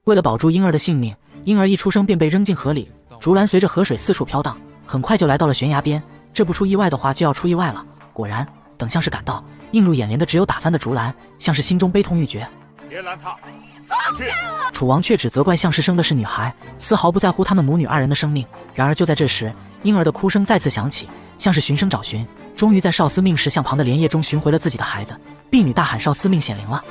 为了保住婴儿的性命，婴儿一出生便被扔进河里，竹篮随着河水四处飘荡，很快就来到了悬崖边。这不出意外的话，就要出意外了。果然，等像是赶到，映入眼帘的只有打翻的竹篮，像是心中悲痛欲绝。别拦他！楚王却只责怪像是生的是女孩，丝毫不在乎他们母女二人的生命。然而就在这时，婴儿的哭声再次响起，像是寻声找寻，终于在少司命石像旁的莲叶中寻回了自己的孩子。婢女大喊：“少司命显灵了！”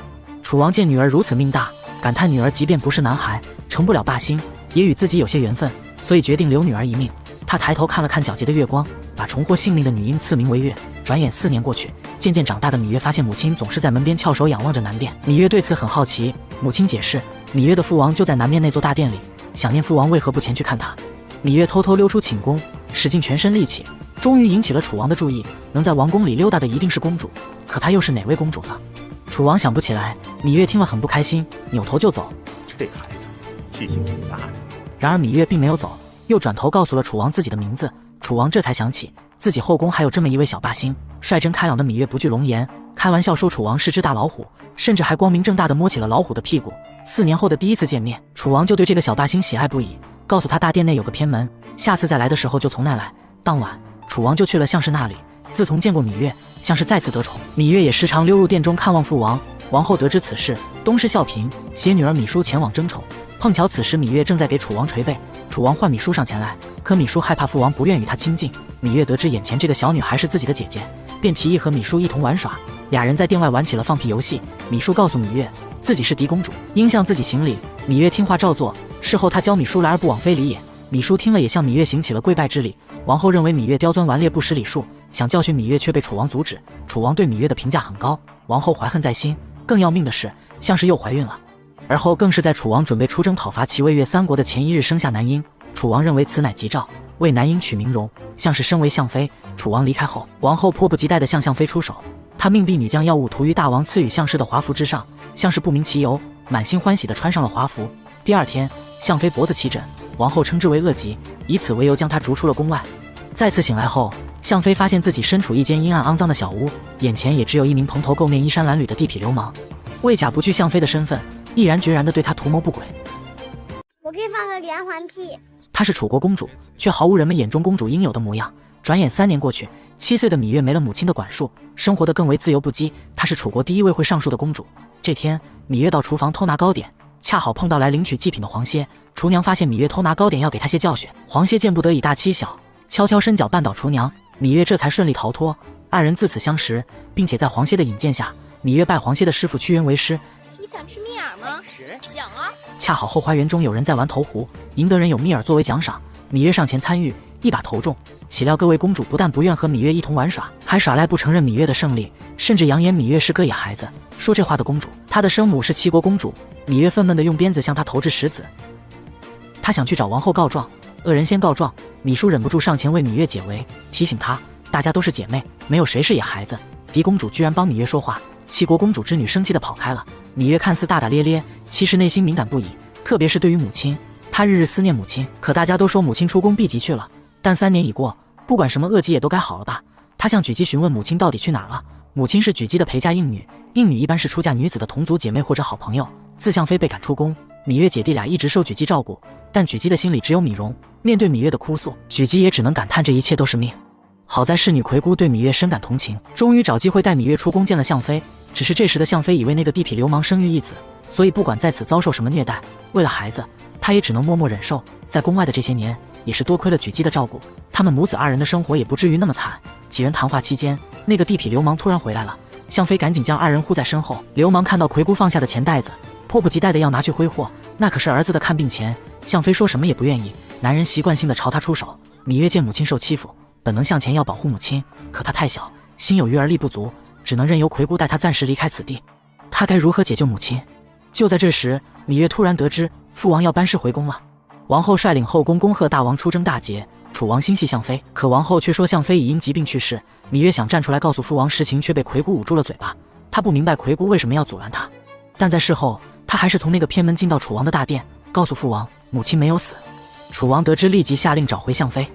楚王见女儿如此命大，感叹女儿即便不是男孩，成不了霸星，也与自己有些缘分，所以决定留女儿一命。他抬头看了看皎洁的月光，把重获性命的女婴赐名为月。转眼4年过去，渐渐长大的芈月发现母亲总是在门边翘首仰望着南边。芈月对此很好奇，母亲解释，芈月的父王就在南面那座大殿里，想念父王为何不前去看他。芈月偷偷溜出寝宫，使尽全身力气，终于引起了楚王的注意。能在王宫里溜达的一定是公主，可她又是哪位公主呢？楚王想不起来。芈月听了很不开心，扭头就走。这孩子记性挺大的。然而芈月并没有走，又转头告诉了楚王自己的名字。楚王这才想起自己后宫还有这么一位小霸星。率真开朗的芈月不惧龙颜，开玩笑说楚王是只大老虎，甚至还光明正大地摸起了老虎的屁股。4年后的第一次见面，楚王就对这个小霸星喜爱不已，告诉他大殿内有个偏门，下次再来的时候就从那来。当晚，楚王就去了项氏那里。自从见过芈月，项氏再次得宠，芈月也时常溜入殿中看望父王。王后得知此事，东施效颦，携女儿芈姝前往争宠。碰巧此时芈月正在给楚王捶背，楚王唤芈姝上前来，可芈姝害怕父王不愿与她亲近。芈月得知眼前这个小女孩是自己的姐姐，便提议和芈姝一同玩耍。俩人在殿外玩起了放屁游戏。芈姝告诉芈月自己是嫡公主，应向自己行礼。芈月听话照做。事后她教芈姝来而不往非礼也。芈姝听了也向芈月行起了跪拜之礼。王后认为芈月刁钻顽劣不识礼数，想教训芈月却被楚王阻止。楚王对芈月的评价很高，王后怀恨在心。更要命的是，项氏又怀孕了。而后更是在楚王准备出征讨伐齐魏越3国的前1日生下男婴。楚王认为此乃吉兆，为男婴取名荣。项氏身为相妃，楚王离开后，王后迫不及待地向相妃出手。她命婢女将药物涂于大王赐予项氏的华服之上，项氏不明其由，满心欢喜地穿上了华服。第2天，相妃脖子起疹，王后称之为恶疾，以此为由将她逐出了宫外。再次醒来后，相妃发现自己身处一间阴暗肮脏的小屋，眼前也只有一名蓬头垢面、衣衫褴褛的地痞流氓。为假不惧相妃的身份，毅然决然地对她图谋不轨。我可以放个连环屁。她是楚国公主，却毫无人们眼中公主应有的模样。转眼3年过去，7岁的芈月没了母亲的管束，生活得更为自由不羁。她是楚国第1位会上树的公主。这天，芈月到厨房偷拿糕点，恰好碰到来领取祭品的黄歇。厨娘发现芈月偷拿糕点，要给她些教训。黄歇见不得以大欺小，悄悄伸脚绊倒厨娘，芈月这才顺利逃脱。2人自此相识，并且在黄歇的引荐下，芈月拜黄歇的师傅屈原为师。你想吃蜜饵吗？想啊！恰好后花园中有人在玩投壶，赢得人有蜜饵作为奖赏。芈月上前参与，一把投中。岂料各位公主不但不愿和芈月一同玩耍，还耍赖不承认芈月的胜利，甚至扬言芈月是个野孩子。说这话的公主，她的生母是齐国公主。芈月愤懑地用鞭子向她投掷石子。她想去找王后告状，恶人先告状。芈姝忍不住上前为芈月解围，提醒她大家都是姐妹，没有谁是野孩子。嫡公主居然帮芈月说话，齐国公主之女生气地跑开了。芈月看似大大咧咧，其实内心敏感不已，特别是对于母亲，她日日思念母亲。可大家都说母亲出宫避疾去了，但3年已过，不管什么恶疾也都该好了吧。她向举姬询问母亲到底去哪儿了。母亲是举姬的陪嫁应女，应女一般是出嫁女子的同族姐妹或者好朋友。自相妃被赶出宫，芈月姐弟俩一直受举姬照顾，但举姬的心里只有芈容。面对芈月的哭诉，举姬也只能感叹这一切都是命。好在侍女葵姑对芈月深感同情，终于找机会带芈月出宫见了相妃。只是这时的相妃以为那个地痞流氓生育一子，所以不管在此遭受什么虐待，为了孩子，她也只能默默忍受。在宫外的这些年，也是多亏了举姬的照顾，他们母子2人的生活也不至于那么惨。几人谈话期间，那个地痞流氓突然回来了，相妃赶紧将2人护在身后。流氓看到葵姑放下的钱袋子，迫不及待地要拿去挥霍，那可是儿子的看病钱。相妃说什么也不愿意，男人习惯性地朝他出手。芈月见母亲受欺负，本能向前要保护母亲，可她太小，心有余而力不足，只能任由葵姑带她暂时离开此地。她该如何解救母亲？就在这时，芈月突然得知父王要班师回宫了。王后率领后宫恭贺大王出征大捷，楚王心系相妃，可王后却说相妃已因疾病去世。芈月想站出来告诉父王实情，却被葵姑捂住了嘴巴。她不明白葵姑为什么要阻拦她，但在事后，她还是从那个偏门进到楚王的大殿，告诉父王母亲没有死。楚王得知，立即下令找回相妃。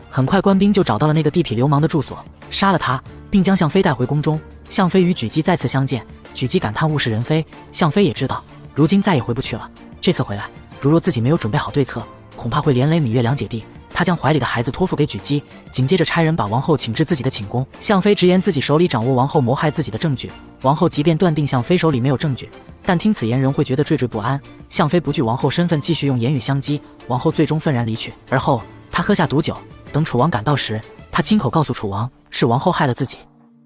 很快官兵就找到了那个地痞流氓的住所，杀了他，并将相妃带回宫中。相妃与举姬再次相见，举姬感叹物是人非，相妃也知道如今再也回不去了。这次回来，如若自己没有准备好对策，恐怕会连累芈月两姐弟。他将怀里的孩子托付给举姬，紧接着差人把王后请至自己的寝宫。向妃直言自己手里掌握王后谋害自己的证据。王后即便断定向妃手里没有证据，但听此言仍会觉得惴惴不安。向妃不惧王后身份，继续用言语相激，王后最终愤然离去。而后他喝下毒酒，等楚王赶到时，他亲口告诉楚王是王后害了自己。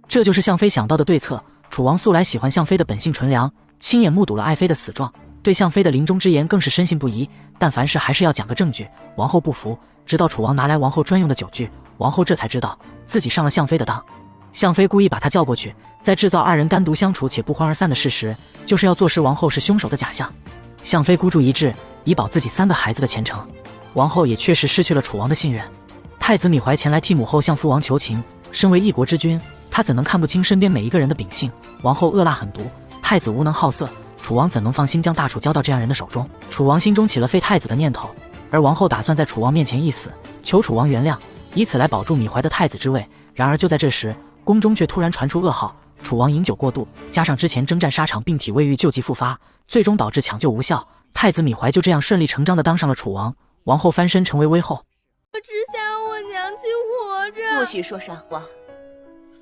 这就是向妃想到的对策。楚王素来喜欢向妃的本性纯良，亲眼目睹了爱妃的死状，对向妃的临终之言更是深信不疑。但凡事还是要讲个证据。王后不服，直到楚王拿来王后专用的酒具，王后这才知道自己上了向妃的当。向妃故意把他叫过去，在制造二人单独相处且不欢而散的事实，就是要坐实王后是凶手的假象。向妃孤注一掷，以保自己3个孩子的前程。王后也确实失去了楚王的信任。太子芈怀前来替母后向父王求情，身为一国之君，他怎能看不清身边每一个人的秉性？王后恶辣狠毒，太子无能好色，楚王怎能放心将大楚交到这样人的手中？楚王心中起了废太子的念头，而王后打算在楚王面前一死，求楚王原谅，以此来保住芈怀的太子之位。然而就在这时，宫中却突然传出噩耗，楚王饮酒过度，加上之前征战沙场病体未愈，旧疾复发，最终导致抢救无效。太子芈怀就这样顺理成章地当上了楚王，王后翻身成为威后。我只想让我娘亲活着。不许说傻话，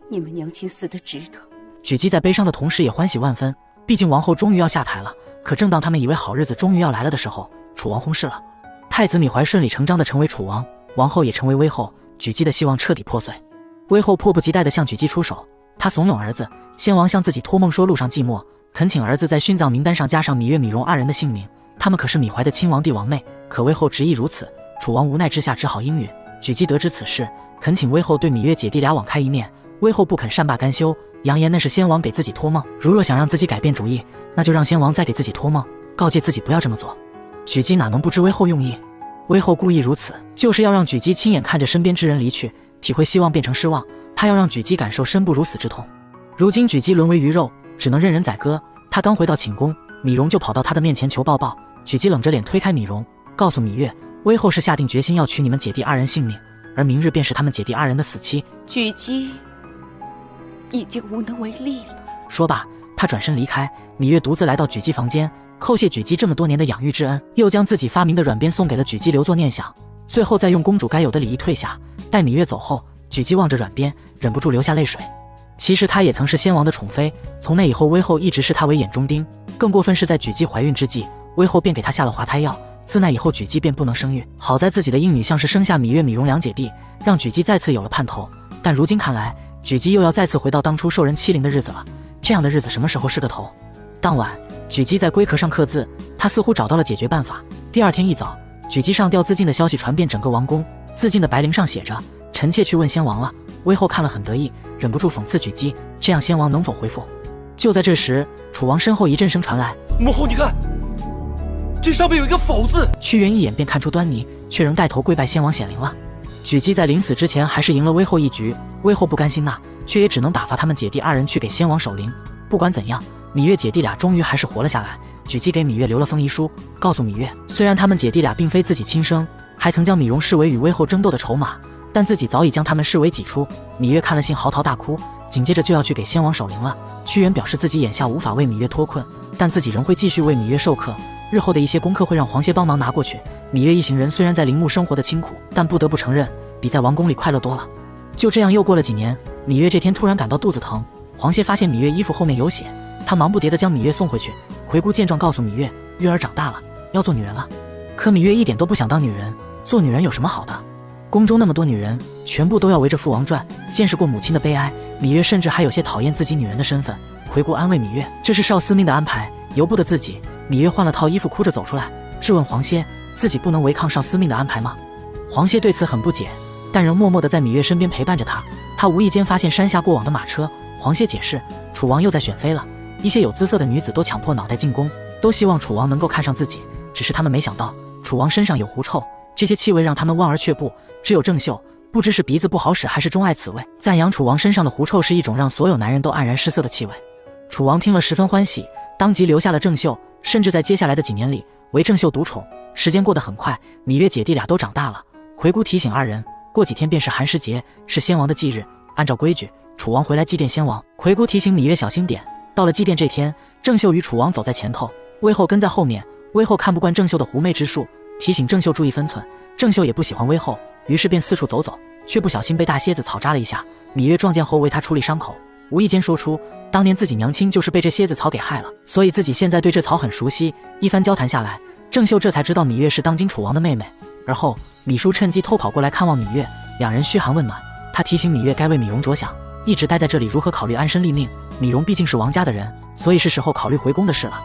你们娘亲死得值得。举姬在悲伤的同时也欢喜万分，毕竟王后终于要下台了。可正当他们以为好日子终于要来了的时候，楚王薨逝了。太子芈怀顺理成章地成为楚王，王后也成为威后，举姬的希望彻底破碎。威后迫不及待地向举姬出手，他怂恿儿子先王向自己托梦说路上寂寞，恳请儿子在殉葬名单上加上芈月、芈蓉2人的姓名，他们可是芈怀的亲王弟王妹。可威后执意如此，楚王无奈之下只好应允。举姬得知此事，恳请威后对芈月姐弟俩网开一面，威后不肯善罢甘休，扬言那是先王给自己托梦，如若想让自己改变主意，那就让先王再给自己托梦，告诫自己不要这么做。举姬哪能不知威后用意？威后故意如此，就是要让举姬亲眼看着身边之人离去，体会希望变成失望，他要让举姬感受生不如死之痛。如今举姬沦为鱼肉，只能任人宰割。他刚回到寝宫，芈蓉就跑到他的面前求抱抱。举姬冷着脸推开芈蓉，告诉芈月，威后是下定决心要取你们姐弟2人性命，而明日便是他们姐弟2人的死期。举姬已经无能为力了。说罢，他转身离开。芈月独自来到举姬房间，叩谢举姬这么多年的养育之恩，又将自己发明的软鞭送给了举姬留作念想，最后再用公主该有的礼仪退下。待芈月走后，举姬望着软鞭，忍不住流下泪水。其实她也曾是先王的宠妃，从那以后威后一直视她为眼中钉。更过分是在举姬怀孕之际，威后便给她下了滑胎药，自那以后举姬便不能生育。好在自己的婴女像是生下芈月、芈蓉2姐弟，让举姬再次有了盼头。但如今看来，举姬又要再次回到当初受人欺凌的日子了。这样的日子什么时候是个头？当晚，举姬在龟壳上刻字，她似乎找到了解决办法。第二天一早，举姬上吊自尽的消息传遍整个王宫，自尽的白绫上写着臣妾去问先王了。威后看了很得意，忍不住讽刺举姬，这样先王能否回复？就在这时，楚王身后一阵声传来，母后你看，这上面有一个否字。屈原一眼便看出端倪，却仍带头跪拜先王显灵了。举姬在临死之前还是赢了威后一局，威后不甘心呐，却也只能打发他们姐弟2人去给先王守灵。不管怎样，芈月姐弟俩终于还是活了下来。举姬给芈月留了封遗书，告诉芈月，虽然他们姐弟俩并非自己亲生，还曾将芈蓉视为与威后争斗的筹码，但自己早已将他们视为己出。芈月看了信嚎啕大哭，紧接着就要去给先王守灵了。屈原表示自己眼下无法为芈月脱困，但自己仍会继续为芈月授课，日后的一些功课会让黄歇帮忙拿过去。芈月一行人虽然在陵墓生活的清苦，但不得不承认比在王宫里快乐多了。就这样又过了几年，芈月这天突然感到肚子疼，黄歇发现芈月衣服后面有血，他忙不迭地将芈月送回去。魁姑见状告诉芈月，月儿长大了，要做女人了。可芈月一点都不想当女人，做女人有什么好的？宫中那么多女人，全部都要围着父王转，见识过母亲的悲哀，芈月甚至还有些讨厌自己女人的身份。魁姑安慰芈月，这是少司命的安排，由不得自己。芈月换了套衣服，哭着走出来，质问黄歇，自己不能违抗少司命的安排吗？黄歇对此很不解，但仍默默地在芈月身边陪伴着她。他无意间发现山下过往的马车，黄歇解释，楚王又在选妃了，一些有姿色的女子都抢破脑袋进宫，都希望楚王能够看上自己，只是他们没想到楚王身上有狐臭，这些气味让他们望而却步。只有郑袖不知是鼻子不好使还是钟爱此味，赞扬楚王身上的狐臭是一种让所有男人都黯然失色的气味。楚王听了十分欢喜，当即留下了郑袖，甚至在接下来的几年里为郑袖独宠。时间过得很快，芈月姐弟俩都长大了。魁姑提醒2人，过几天便是寒食节，是先王的忌日，按照规矩楚王回来祭奠先王。魁姑提醒芈月小心点。到了祭奠这天，郑袖与楚王走在前头，威后跟在后面。威后看不惯郑秀的狐媚之术，提醒郑秀注意分寸。郑秀也不喜欢威后，于是便四处走走，却不小心被大蝎子草扎了一下。芈月撞见后为他处理伤口，无意间说出当年自己娘亲就是被这蝎子草给害了，所以自己现在对这草很熟悉。一番交谈下来，郑秀这才知道芈月是当今楚王的妹妹。而后芈姝趁机偷跑过来看望芈月，两人嘘寒问暖。他提醒芈月该为芈容着想，一直待在这里如何考虑安身立命。芈容毕竟是王家的人，所以是时候考虑回宫的事了。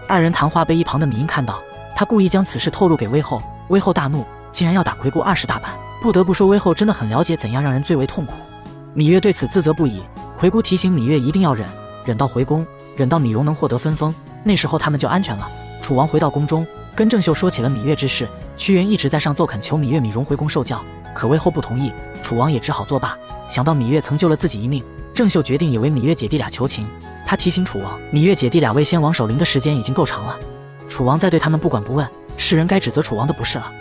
二人谈话被一旁的芈英看到，他故意将此事透露给威后，威后大怒，竟然要打魁姑20大板。不得不说，威后真的很了解怎样让人最为痛苦。芈月对此自责不已，魁姑提醒芈月一定要忍，忍到回宫，忍到芈容能获得分封，那时候他们就安全了。楚王回到宫中，跟郑秀说起了芈月之事。屈原一直在上奏恳求芈月、芈容回宫受教，可威后不同意，楚王也只好作罢。想到芈月曾救了自己一命，郑秀决定也为芈月姐弟俩求情。他提醒楚王，芈月姐弟俩为先王守灵的时间已经够长了，楚王再对他们不管不问，世人该指责楚王的不是了。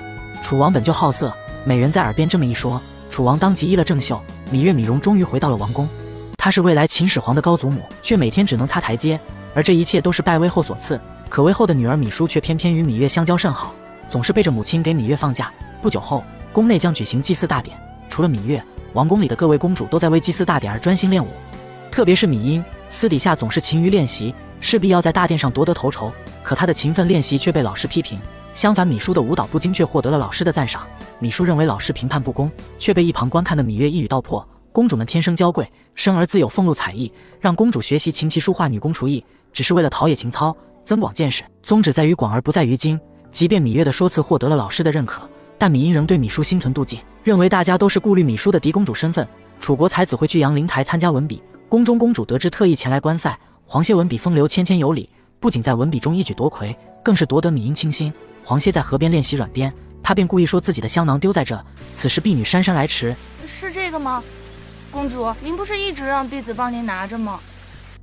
楚王本就好色，美人在耳边这么一说，楚王当即依了郑秀。芈月、芈容终于回到了王宫。她是未来秦始皇的高祖母，却每天只能擦台阶，而这一切都是拜威后所赐。可威后的女儿芈姝却偏偏与芈月相交甚好，总是背着母亲给芈月放假。不久后，宫内将举行祭祀大典，除了芈月，王宫里的各位公主都在为祭祀大典而专心练武，特别是芈英，私底下总是勤于练习，势必要在大殿上夺得头筹。可她的勤奋练习却被老师批评，相反芈姝的舞蹈不精却获得了老师的赞赏。芈姝认为老师评判不公，却被一旁观看的芈月一语道破：公主们天生娇贵，生而自有俸禄才艺，让公主学习琴棋书画女工厨艺，只是为了陶冶情操，增广见识，宗旨在于广而不在于精。即便芈月的说辞获得了老师的认可，但芈英仍对芈姝心存妒忌，认为大家都是顾虑芈姝的嫡公主身份。楚国才子会去阳陵台参加文比，宫中公主得知特意前来观赛。黄歇文比风流谦谦有礼，不仅在文比中一举夺魁，更是夺得芈英倾心。黄歇在河边练习软鞭，他便故意说自己的香囊丢在这。此时婢女姗姗来迟，是这个吗？公主，您不是一直让婢子帮您拿着吗？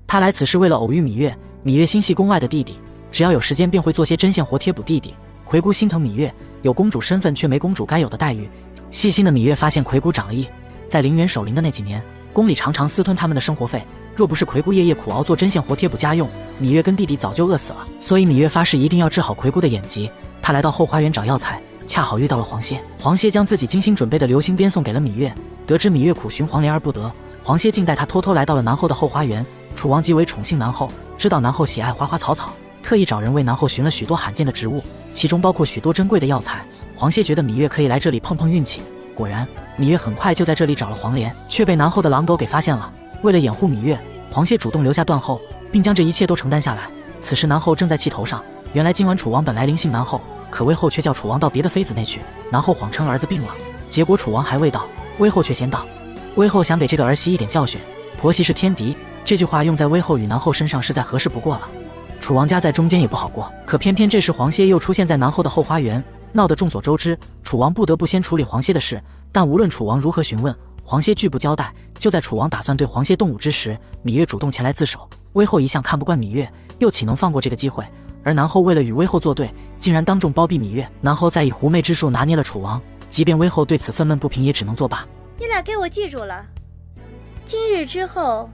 他来此是为了偶遇芈月，芈月心系宫外的弟弟，只要有时间便会做些针线活贴补弟弟。魁姑心疼芈月，有公主身份却没公主该有的待遇。细心的芈月发现魁姑长了意，在陵园守灵的那几年，宫里常常私吞他们的生活费，若不是魁姑夜夜苦熬做针线活贴补家用，芈月跟弟弟早就饿死了。所以芈月发誓一定要治好魁姑的眼疾。他来到后花园找药材，恰好遇到了黄歇。黄歇将自己精心准备的流星鞭送给了芈月，得知芈月苦寻黄连而不得，黄歇竟带他偷偷来到了南后的后花园。楚王极为宠幸南后，知道南后喜爱花花草草，特意找人为南后寻了许多罕见的植物，其中包括许多珍贵的药材。黄歇觉得芈月可以来这里碰碰运气，果然芈月很快就在这里找了黄连，却被南后的狼狗给发现了。为了掩护芈月，黄歇主动留下断后，并将这一切都承担下来。此时南后正在气头上，原来今晚楚王本来临幸南后，可威后却叫楚王到别的妃子内去。南后谎称儿子病了，结果楚王还未到，威后却先到。威后想给这个儿媳一点教训，婆媳是天敌，这句话用在威后与南后身上实在合适不过了。楚王家在中间也不好过，可偏偏这时黄歇又出现在南后的后花园，闹得众所周知。楚王不得不先处理黄歇的事，但无论楚王如何询问，黄歇拒不交代。就在楚王打算对黄歇动武之时，芈月主动前来自首。威后一向看不惯芈月，又岂能放过这个机会？而南后为了与威后作对，竟然当众包庇芈月。南后再以狐媚之术拿捏了楚王，即便威后对此愤懑不平，也只能作罢。你俩给我记住了，今日之后，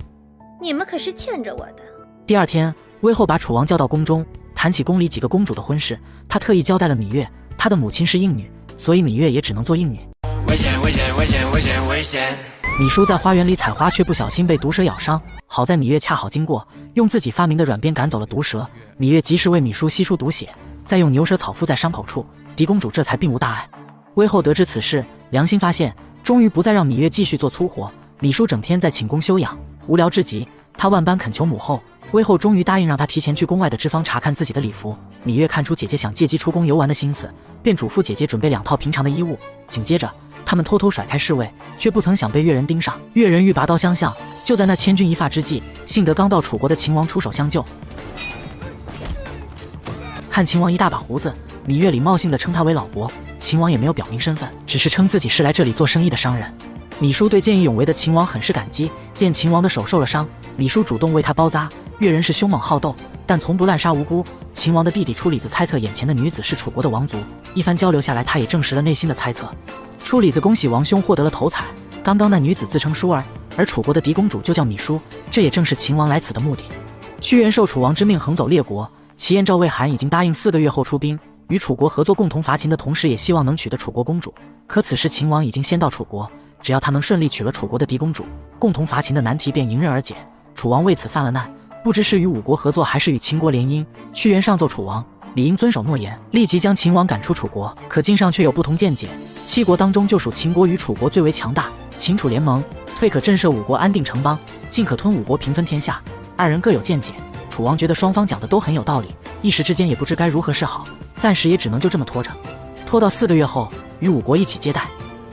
你们可是欠着我的。第二天，威后把楚王叫到宫中，谈起宫里几个公主的婚事，他特意交代了芈月，她的母亲是应女，所以芈月也只能做应女。危险危险危险危险危险！芈姝在花园里采花，却不小心被毒蛇咬伤，好在芈月恰好经过，用自己发明的软鞭赶走了毒蛇。芈月及时为芈姝吸出毒血，再用牛舌草敷在伤口处，嫡公主这才并无大碍。威后得知此事，良心发现，终于不再让芈月继续做粗活。芈姝整天在寝宫休养，无聊至极，她万般恳求母后。威后终于答应让她提前去宫外的脂坊查看自己的礼服。芈月看出姐姐想借机出宫游玩的心思，便嘱咐姐姐准备2套平常的衣物。紧接着他们偷偷甩开侍卫，却不曾想被越人盯上。越人欲拔刀相向，就在那千钧一发之际，幸得刚到楚国的秦王出手相救。看秦王一大把胡子，芈月礼貌性地称他为老伯，秦王也没有表明身份，只是称自己是来这里做生意的商人。芈姝对见义勇为的秦王很是感激，见秦王的手受了伤，芈姝主动为他包扎。越人是凶猛好斗，但从不滥杀无辜。秦王的弟弟处里子猜测眼前的女子是楚国的王族，一番交流下来，他也证实了内心的猜测。处里子恭喜王兄获得了头彩，刚刚那女子自称姝儿，而楚国的嫡公主就叫芈姝，这也正是秦王来此的目的。屈原受楚王之命横走列国，齐燕赵魏韩已经答应4个月后出兵，与楚国合作共同伐秦的同时，也希望能取得楚国公主。可此时秦王已经先到楚国，只要他能顺利取了楚国的嫡公主，共同伐秦的难题便迎刃而解。楚王为此犯了难，不知是与吴国合作还是与秦国联姻。屈原上奏楚王，理应遵守诺言，立即将秦王赶出楚国。可晋上却有不同见解，7国当中就属秦国与楚国最为强大，秦楚联盟，退可震慑5国安定城邦，进可吞5国平分天下。2人各有见解，楚王觉得双方讲的都很有道理，一时之间也不知该如何是好，暂时也只能就这么拖着，拖到4个月后与5国一起接待。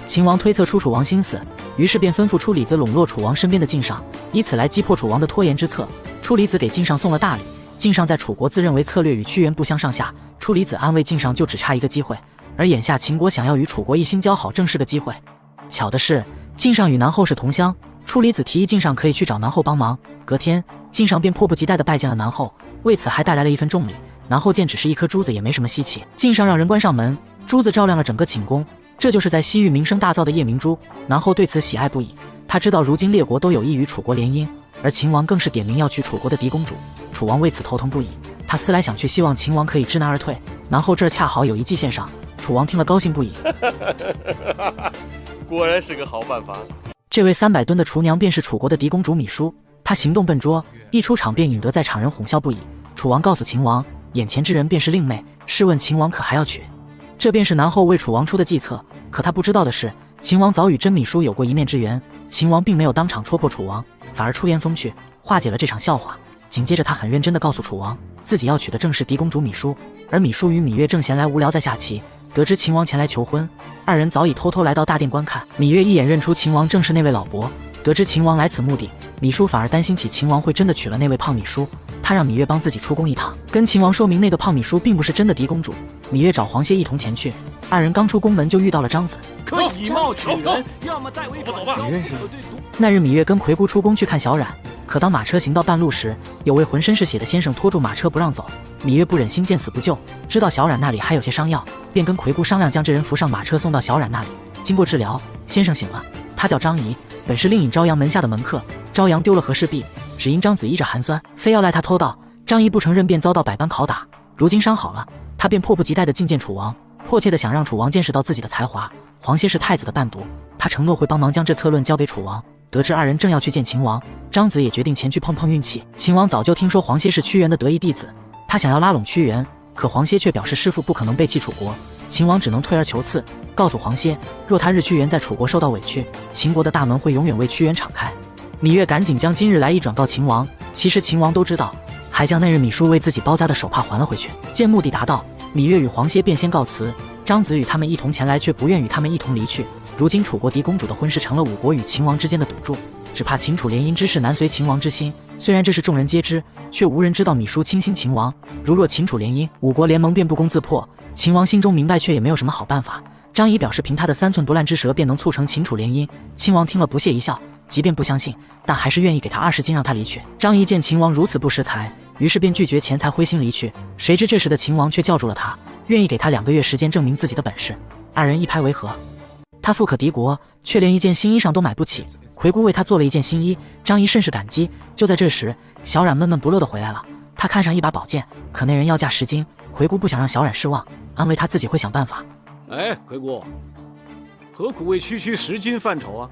秦王推测出楚王心思，于是便吩咐出李子笼络楚王身边的晋上，以此来击破楚王的拖延之策。出离子给晋上送了大礼，晋上在楚国自认为策略与屈原不相上下，出离子安慰晋上就只差一个机会，而眼下秦国想要与楚国一心交好，正是个机会。巧的是，晋上与南后是同乡，出离子提议晋上可以去找南后帮忙。隔天，晋上便迫不及待地拜见了南后，为此还带来了一份重礼。南后见只是一颗珠子，也没什么稀奇，晋上让人关上门，珠子照亮了整个寝宫，这就是在西域名声大噪的夜明珠。南后对此喜爱不已，他知道如今列国都有意与楚国联姻，而秦王更是点名要娶楚国的嫡公主，楚王为此头疼不已。他思来想去，希望秦王可以知难而退。南后这儿恰好有一计献上，楚王听了高兴不已。果然是个好办法。这位300吨的厨娘便是楚国的嫡公主芈姝，她行动笨拙，一出场便引得在场人哄笑不已。楚王告诉秦王，眼前之人便是令妹，试问秦王可还要娶？这便是南后为楚王出的计策。可他不知道的是，秦王早与真芈姝有过一面之缘，秦王并没有当场戳破楚王，反而出言风趣，化解了这场笑话。紧接着他很认真地告诉楚王，自己要娶的正是嫡公主芈姝，而芈姝与芈月正闲来无聊在下棋，得知秦王前来求婚，2人早已偷偷来到大殿观看。芈月一眼认出秦王正是那位老伯，得知秦王来此目的，芈姝反而担心起秦王会真的娶了那位胖芈姝，他让芈月帮自己出宫一趟，跟秦王说明那个胖芈姝并不是真的嫡公主。芈月找黄歇一同前去，2人刚出宫门就遇到了张子。可以貌取人，要么代为走吧。你认识吗？那日芈月跟魁姑出宫去看小冉，可当马车行到半路时，有位浑身是血的先生拖住马车不让走。芈月不忍心见死不救，知道小冉那里还有些伤药，便跟魁姑商量将这人扶上马车送到小冉那里。经过治疗，先生醒了。他叫张仪，本是令尹朝阳门下的门客。朝阳丢了和氏璧，只因张子依着寒酸，非要赖他偷盗。张仪不承认，便遭到百般拷打。如今伤好了，他便迫不及待地觐见楚王，迫切地想让楚王见识到自己的才华。黄歇是太子的伴读，他承诺会帮忙将这策论交给楚王。得知2人正要去见秦王，张子也决定前去碰碰运气。秦王早就听说黄歇是屈原的得意弟子，他想要拉拢屈原，可黄歇却表示师父不可能背弃楚国。秦王只能退而求次，告诉黄歇，若他日屈原在楚国受到委屈，秦国的大门会永远为屈原敞开。芈月赶紧将今日来意转告秦王，其实秦王都知道，还将那日芈姝为自己包扎的手帕还了回去。见目的达到，芈月与黄歇便先告辞。张子与他们一同前来，却不愿与他们一同离去。如今楚国嫡公主的婚事成了5国与秦王之间的赌注，只怕秦楚联姻之事难随秦王之心。虽然这是众人皆知，却无人知道芈姝倾心秦王。如若秦楚联姻，5国联盟便不攻自破。秦王心中明白，却也没有什么好办法。张仪表示，凭他的3寸不烂之舌，便能促成秦楚联姻。秦王听了不屑一笑，即便不相信，但还是愿意给他20金让他离去。张仪见秦王如此不识才，于是便拒绝钱财，灰心离去。谁知这时的秦王却叫住了他，愿意给他2个月时间证明自己的本事。2人一拍为合。他富可敌国，却连一件新衣裳都买不起。魁姑为他做了一件新衣，张仪甚是感激。就在这时，小冉闷闷不乐地回来了。他看上一把宝剑，可那人要价10金。魁姑不想让小冉失望，安慰他自己会想办法。哎，魁姑，何苦为区区10金犯愁啊？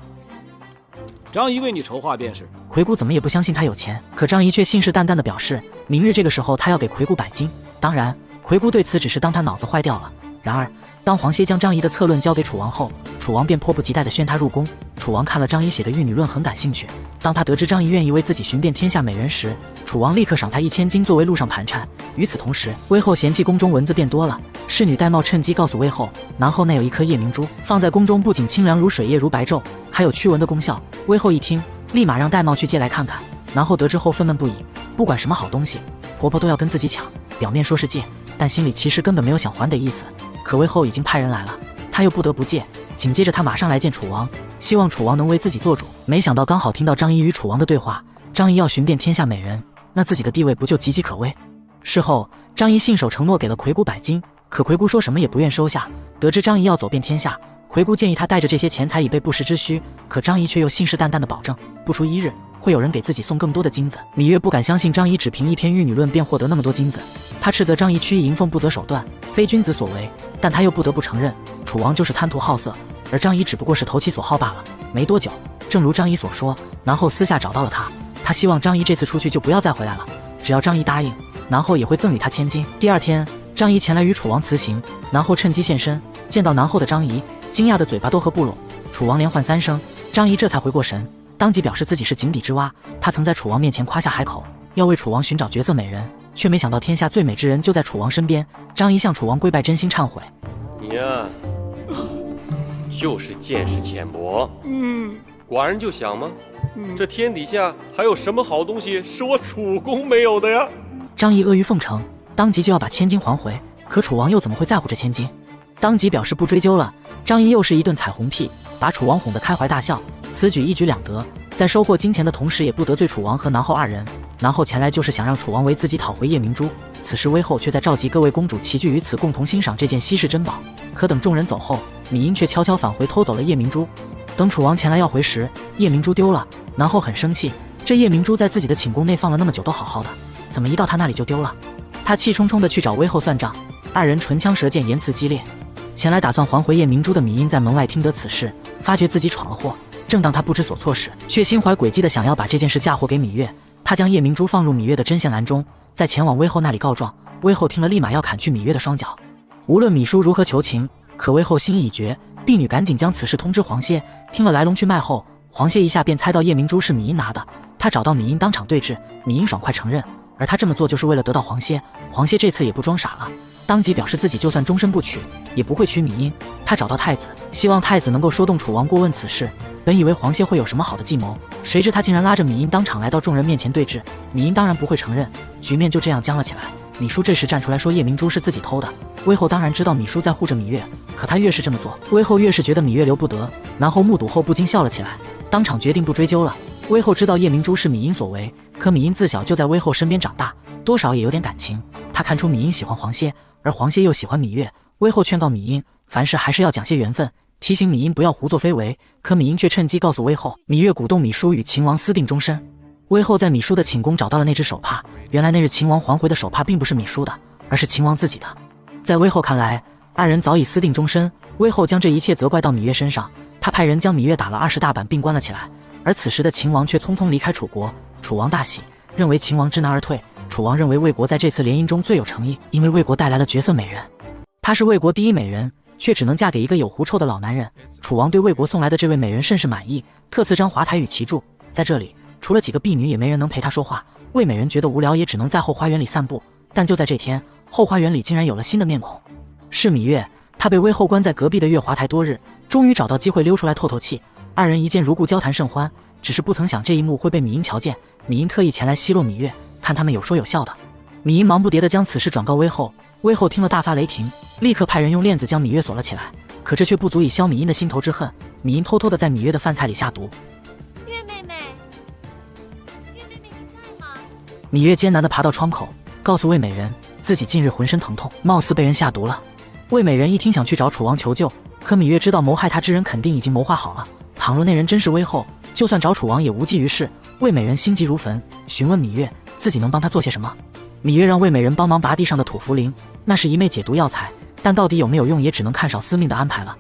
张仪为你筹划便是。魁姑怎么也不相信他有钱，可张仪却信誓旦旦地表示，明日这个时候他要给魁姑100金。当然，魁姑对此只是当他脑子坏掉了。然而，当黄歇将张仪的策论交给楚王后，楚王便迫不及待地宣他入宫。楚王看了张仪写的《玉女论》很感兴趣，当他得知张仪愿意为自己寻遍天下美人时，楚王立刻赏他1000金作为路上盘缠。与此同时，魏后嫌弃宫中蚊子变多了，侍女戴瑁趁机告诉魏后，南后内有一颗夜明珠，放在宫中不仅清凉如水，夜如白昼，还有驱蚊的功效。魏后一听，立马让戴瑁去借来看看。南后得知后愤懑不已，不管什么好东西，婆婆都要跟自己抢，表面说是借，但心里其实根本没有想还的意思。可魏后已经派人来了，他又不得不借。紧接着他马上来见楚王，希望楚王能为自己做主。没想到刚好听到张仪与楚王的对话，张仪要寻遍天下美人，那自己的地位不就岌岌可危？事后张仪信守承诺给了魁姑100金，可魁姑说什么也不愿收下。得知张仪要走遍天下，魁姑建议他带着这些钱财以备不时之需，可张仪却又信誓旦旦的保证，不出1日，会有人给自己送更多的金子。芈月不敢相信张仪只凭一篇玉女论便获得那么多金子，他斥责张仪曲意迎奉不择手段，非君子所为。但他又不得不承认，楚王就是贪图好色，而张仪只不过是投其所好罢了。没多久，正如张仪所说，南后私下找到了他，他希望张仪这次出去就不要再回来了，只要张仪答应，南后也会赠予他千金。第二天，张仪前来与楚王辞行，南后趁机现身，见到南后的张仪，惊讶的嘴巴都合不拢。楚王连唤3声，张仪这才回过神，当即表示自己是井底之蛙。他曾在楚王面前夸下海口，要为楚王寻找绝色美人，却没想到天下最美之人就在楚王身边。张仪向楚王跪拜，真心忏悔。你呀，就是见识浅薄。寡人就想嘛，这天底下还有什么好东西是我楚公没有的呀？张仪阿谀奉承，当即就要把千金还回，可楚王又怎么会在乎这千金？当即表示不追究了。张仪又是一顿彩虹屁，把楚王哄得开怀大笑。此举一举两得，在收获金钱的同时，也不得罪楚王和南后2人。南后前来就是想让楚王为自己讨回夜明珠，此时威后却在召集各位公主齐聚于此，共同欣赏这件稀世珍宝。可等众人走后，芈英却悄悄返回偷走了夜明珠。等楚王前来要回时，夜明珠丢了。南后很生气，这夜明珠在自己的寝宫内放了那么久都好好的，怎么一到他那里就丢了？他气冲冲地去找威后算账，2人唇枪舌剑，言辞激烈。前来打算还回夜明珠的芈英在门外听得此事，发觉自己闯了祸。正当他不知所措时，却心怀诡计地想要把这件事嫁祸给芈月。他将夜明珠放入芈月的针线篮中，再前往威后那里告状。威后听了，立马要砍去芈月的双脚。无论芈姝如何求情，可威后心意已决，婢女赶紧将此事通知黄歇。听了来龙去脉后，黄歇一下便猜到夜明珠是芈英拿的。他找到芈英当场对质，芈英爽快承认，而他这么做就是为了得到黄歇。黄歇这次也不装傻了，当即表示自己就算终身不娶，也不会娶芈英。他找到太子，希望太子能够说动楚王过问此事。本以为黄歇会有什么好的计谋，谁知他竟然拉着芈英当场来到众人面前对质。芈英当然不会承认，局面就这样僵了起来。芈姝这时站出来说夜明珠是自己偷的，威后当然知道芈姝在护着芈月，可他越是这么做，威后越是觉得芈月留不得。南后目睹后不禁笑了起来，当场决定不追究了。威后知道夜明珠是芈英所为，可芈英自小就在威后身边长大，多少也有点感情。他看出芈英喜欢黄歇，而黄歇又喜欢芈月。威后劝告芈英，凡事还是要讲些缘分，提醒芈英不要胡作非为。可芈英却趁机告诉威后，芈月鼓动芈姝与秦王私定终身。威后在芈姝的寝宫找到了那只手帕，原来那日秦王还回的手帕并不是芈姝的，而是秦王自己的。在威后看来，2人早已私定终身。威后将这一切责怪到芈月身上，他派人将芈月打了20大板并关了起来。而此时的秦王却匆匆离开楚国，楚王大喜，认为秦王知难而退。楚王认为魏国在这次联姻中最有诚意，因为魏国带来了绝色美人，她是魏国第一美人，却只能嫁给一个有狐臭的老男人。楚王对魏国送来的这位美人甚是满意，特赐张华台与其住。在这里，除了几个婢女，也没人能陪她说话。魏美人觉得无聊，也只能在后花园里散步。但就在这天，后花园里竟然有了新的面孔，是芈月。她被威后关在隔壁的月华台多日，终于找到机会溜出来透透气。2人一见如故，交谈甚欢。只是不曾想这一幕会被芈英瞧见，芈英特意前来奚落芈月，看他们有说有笑的。芈英忙不迭地将此事转告威后，威后听了大发雷霆，立刻派人用链子将芈月锁了起来。可这却不足以消芈英的心头之恨，芈英偷偷地在芈月的饭菜里下毒。月妹妹，月妹妹你在吗？芈月艰难地爬到窗口，告诉魏美人自己近日浑身疼痛，貌似被人下毒了。魏美人一听想去找楚王求救，可芈月知道谋害她之人肯定已经谋划好了，倘若那人真是威后，就算找楚王也无济于事。魏美人心急如焚，询问芈月自己能帮她做些什么。芈月让魏美人帮忙拔地上的土茯苓，那是一枚解毒药材，但到底有没有用，也只能看少司命的安排了。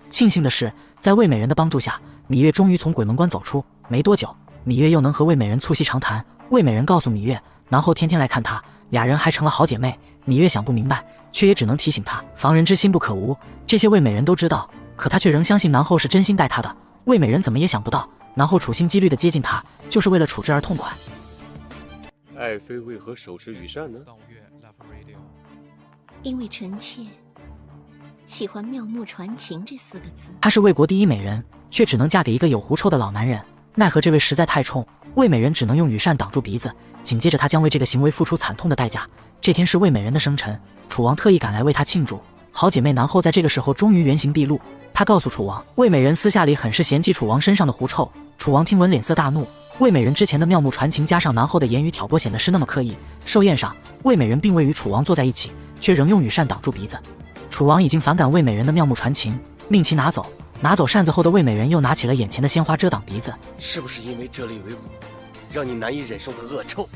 庆幸的是，在魏美人的帮助下，芈月终于从鬼门关走出。没多久，芈月又能和魏美人促膝长谈。魏美人告诉芈月，南后天天来看她，2人还成了好姐妹。芈月想不明白，却也只能提醒她，防人之心不可无。这些魏美人都知道，可她却仍相信南后是真心待她的。魏美人怎么也想不到，南后处心积虑地接近她，就是为了处置而痛快。爱妃为何手持羽扇呢？因为臣妾喜欢妙目传情这4个字。她是魏国第一美人，却只能嫁给一个有狐臭的老男人，奈何这位实在太冲，魏美人只能用羽扇挡住鼻子。紧接着她将为这个行为付出惨痛的代价。这天是魏美人的生辰，楚王特意赶来为她庆祝。好姐妹南后在这个时候终于原形毕露，她告诉楚王，魏美人私下里很是嫌弃楚王身上的狐臭。楚王听闻脸色大怒，魏美人之前的妙目传情加上南后的言语挑拨，显得是那么刻意。寿宴上，魏美人并未与楚王坐在一起，却仍用羽扇挡住鼻子。楚王已经反感魏美人的妙目传情，命其拿走。拿走扇子后的魏美人又拿起了眼前的鲜花遮挡鼻子。是不是因为这里有一股让你难以忍受的恶臭？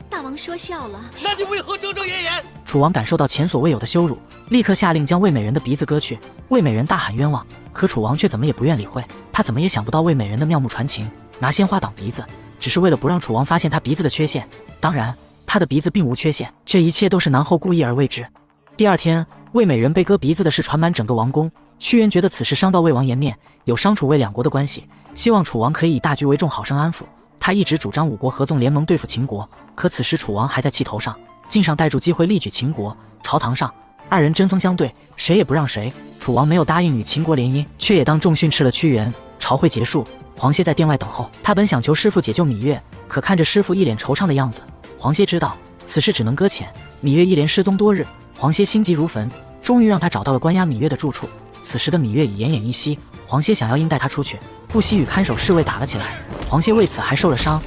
大王说笑了。那你为何遮遮掩掩？楚王感受到前所未有的羞辱，立刻下令将魏美人的鼻子割去。魏美人大喊冤枉，可楚王却怎么也不愿理会。他怎么也想不到魏美人的妙目传情，拿鲜花挡鼻子，只是为了不让楚王发现他鼻子的缺陷。当然，他的鼻子并无缺陷，这一切都是南后故意而为之。第二天，魏美人被割鼻子的事传满整个王宫。屈原觉得此事伤到魏王颜面，有伤楚魏两国的关系，希望楚王可以以大局为重，好生安抚。他一直主张五国合纵联盟对付秦国，可此时楚王还在气头上，竟上逮住机会力举秦国。朝堂上，二人针锋相对，谁也不让谁。楚王没有答应与秦国联姻，却也当众训斥了屈原。朝会结束，黄歇在殿外等候，他本想求师傅解救芈月，可看着师傅一脸惆怅的样子，黄歇知道此事只能搁浅。芈月一连失踪多日，黄歇心急如焚，终于让他找到了关押芈月的住处。此时的芈月已奄奄一息，黄歇想要硬带他出去，不惜与看守侍卫打了起来，黄歇为此还受了伤。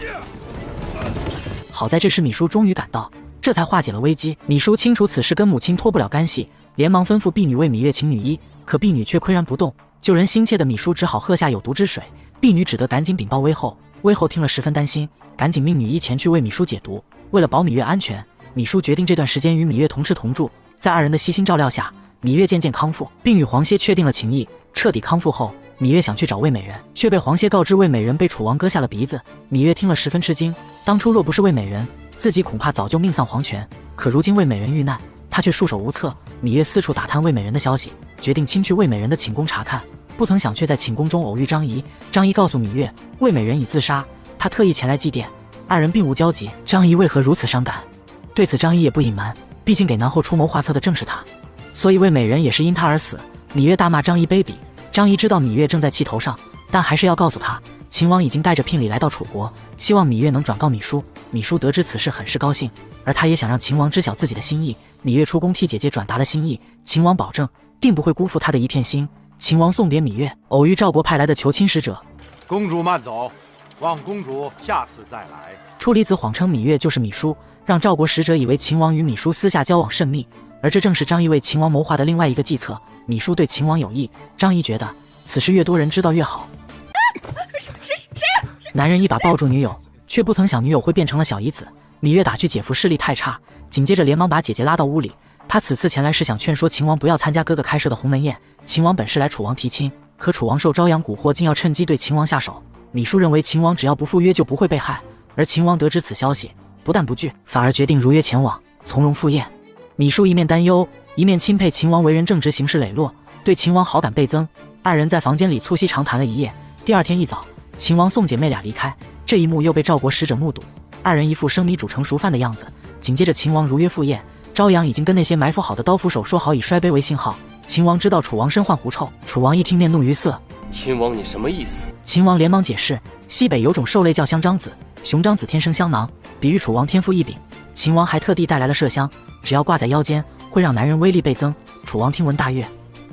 好在这时芈姝终于赶到，这才化解了危机。芈姝清楚此事跟母亲脱不了干系，连忙吩咐婢女为芈月请女医，可婢女却岿然不动。救人心切的芈姝只好喝下有毒之水，婢女只得赶紧禀报威后。威后听了十分担心，赶紧命女医前去为芈姝解毒。为了保芈月安全，芈姝决定这段时间与芈月同吃同住。在二人的悉心照料下，芈月渐渐康复，并与黄歇确定了情谊。彻底康复后，芈月想去找魏美人，却被黄歇告知魏美人被楚王割下了鼻子。芈月听了十分吃惊，当初若不是魏美人，自己恐怕早就命丧黄泉。可如今魏美人遇难，她却束手无策。芈月四处打探魏美人的消息，决定亲去魏美人的寝宫查看。不曾想却在寝宫中偶遇张仪。张仪告诉芈月，魏美人已自杀，他特意前来祭奠。二人并无交集，张仪为何如此伤感？对此张仪也不隐瞒，毕竟给南后出谋划策的正是他，所以魏美人也是因他而死。芈月大骂张仪卑鄙。张仪知道芈月正在气头上，但还是要告诉他，秦王已经带着聘礼来到楚国，希望芈月能转告芈姝。芈姝得知此事很是高兴，而他也想让秦王知晓自己的心意。芈月出宫替姐姐转达了心意，秦王保证定不会辜负他的一片心。秦王送别芈月，偶遇赵国派来的求亲使者。公主慢走，望公主下次再来。处离子谎称芈月就是芈姝，让赵国使者以为秦王与芈姝私下交往甚密，而这正是张仪为秦王谋划的另外一个计策。芈姝对秦王有意，张仪觉得此事越多人知道越好。男人一把抱住女友，却不曾想女友会变成了小姨子。芈月打趣姐夫视力太差，紧接着连忙把姐姐拉到屋里。他此次前来是想劝说秦王不要参加哥哥开设的鸿门宴。秦王本是来楚王提亲，可楚王受朝阳蛊惑，竟要趁机对秦王下手。芈姝认为秦王只要不赴约就不会被害，而秦王得知此消息，不但不惧，反而决定如约前往，从容赴宴。芈姝一面担忧，一面钦佩秦王为人正直，行事磊落，对秦王好感倍增。二人在房间里促膝长谈了一夜。第二天一早，秦王送姐妹俩离开，这一幕又被赵国使者目睹。二人一副生米煮成熟饭的样子。紧接着秦王如约赴宴，朝阳已经跟那些埋伏好的刀斧手说好以摔杯为信号。秦王知道楚王身患狐臭，楚王一听面怒于色。秦王你什么意思？秦王连忙解释，西北有种兽类叫香樟子，雄樟子天生香囊，比喻楚王天赋异禀。秦王还特地带来了麝香，只要挂在腰间，会让男人威力倍增。楚王听闻大悦，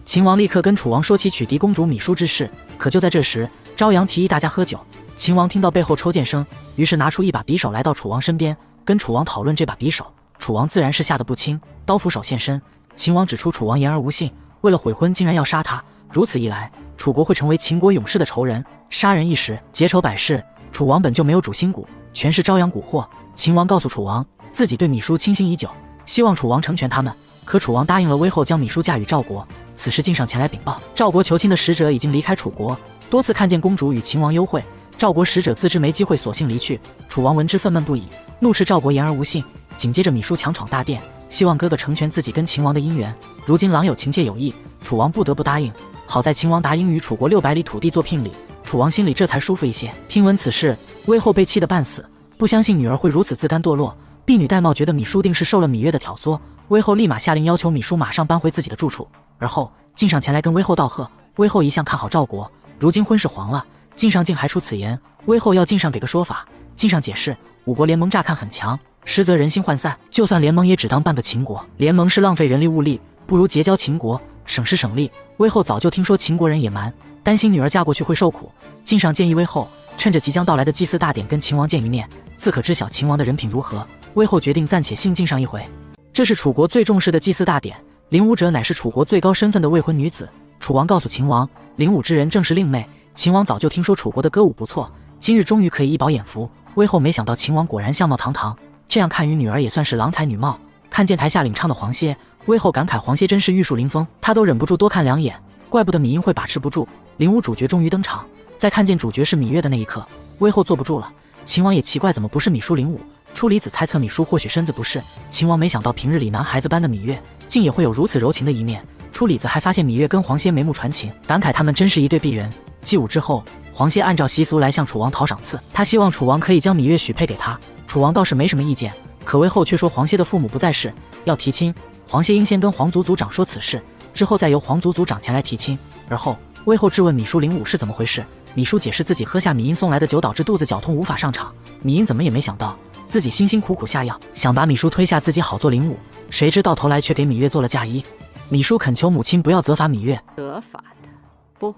秦王立刻跟楚王说起取嫡公主芈姝之事。可就在这时，朝阳提议大家喝酒。秦王听到背后抽剑声，于是拿出一把匕首来到楚王身边，跟楚王讨论这把匕首。楚王自然是吓得不轻，刀斧手现身。秦王指出楚王言而无信，为了悔婚竟然要杀他。如此一来，楚国会成为秦国勇士的仇人，杀人一时，结仇百世。楚王本就没有主心骨，全是朝阳蛊惑。秦王告诉楚王，自己对芈姝倾心已久，希望楚王成全他们。可楚王答应了威后，将芈姝嫁与赵国。此时晋上前来禀报，赵国求亲的使者已经离开楚国，多次看见公主与秦王幽会。赵国使者自知没机会，索性离去。楚王闻之愤懑不已，怒斥赵国言而无信。紧接着芈姝强闯大殿，希望哥哥成全自己跟秦王的姻缘。如今郎有情妾有意，楚王不得不答应。好在秦王答应与楚国600里土地做聘礼，楚王心里这才舒服一些。听闻此事，威后被气得半死，不相信女儿会如此自甘堕落。婢女戴瑁觉得芈姝定是受了芈月的挑唆，威后立马下令要求芈姝马上搬回自己的住处。而后晋上前来跟威后道贺，威后一向看好赵国，如今婚事黄了，晋上竟还出此言，威后要晋上给个说法。晋上解释，五国联盟乍看很强，实则人心涣散，就算联盟也只当半个秦国，联盟是浪费人力物力，不如结交秦国，省时省力。威后早就听说秦国人野蛮，担心女儿嫁过去会受苦。晋上建议威后趁着即将到来的祭祀大典跟秦王见一面，自可知晓秦王的人品如何。威后决定暂且信晋上一回。这是楚国最重视的祭祀大典，灵武者乃是楚国最高身份的未婚女子。楚王告诉秦王，灵武之人正是令妹。秦王早就听说楚国的歌舞不错，今日终于可以一饱眼福。威后没想到秦王果然相貌堂堂，这样看与女儿也算是郎才女貌。看见台下领唱的黄歇，威后感慨黄歇真是玉树临风，他都忍不住多看2眼。怪不得芈英会把持不住。灵武主角终于登场，在看见主角是芈月的那一刻，威后坐不住了。秦王也奇怪怎么不是芈姝灵武。初离子猜测芈姝或许身子不适，秦王没想到平日里男孩子般的芈月竟也会有如此柔情的一面。初李子还发现芈月跟黄歇眉目传情，感慨他们真是一对璧人。祭舞之后，黄歇按照习俗来向楚王讨赏赐，他希望楚王可以将芈月许配给他。楚王倒是没什么意见，可威后却说黄歇的父母不在世，要提亲，黄歇应先跟皇族族长说此事，之后再由皇族族长前来提亲。而后威后质问芈姝灵武是怎么回事，芈姝解释自己喝下芈英送来的酒导致肚子绞痛无法上场，芈英怎么也没想到自己辛辛苦苦下药，想把芈姝推下自己好做灵武，谁知到头来却给芈月做了嫁衣。芈姝恳求母亲不要责罚芈月，责罚的不，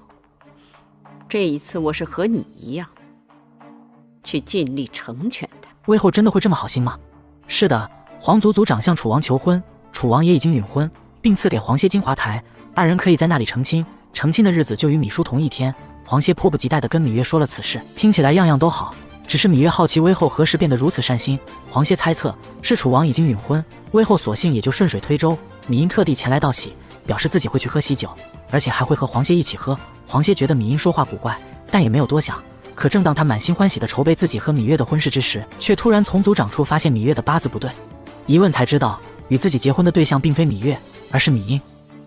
这一次我是和你一样，去尽力成全他。威后真的会这么好心吗？是的，皇族族长向楚王求婚，楚王也已经允婚，并赐给黄歇金华台，二人可以在那里成亲。成亲的日子就与芈姝同一天。黄歇迫不及待地跟芈月说了此事，听起来样样都好，只是芈月好奇威后何时变得如此善心。黄歇猜测是楚王已经允婚，威后索性也就顺水推舟。芈英特地前来道喜，表示自己会去喝喜酒，而且还会和黄歇一起喝。黄歇觉得芈英说话古怪，但也没有多想。可正当他满心欢喜地筹备自己和芈月的婚事之时，却突然从族长处发现芈月的八字不对，一问才知道与自己结婚的对象并非芈月，而是芈英。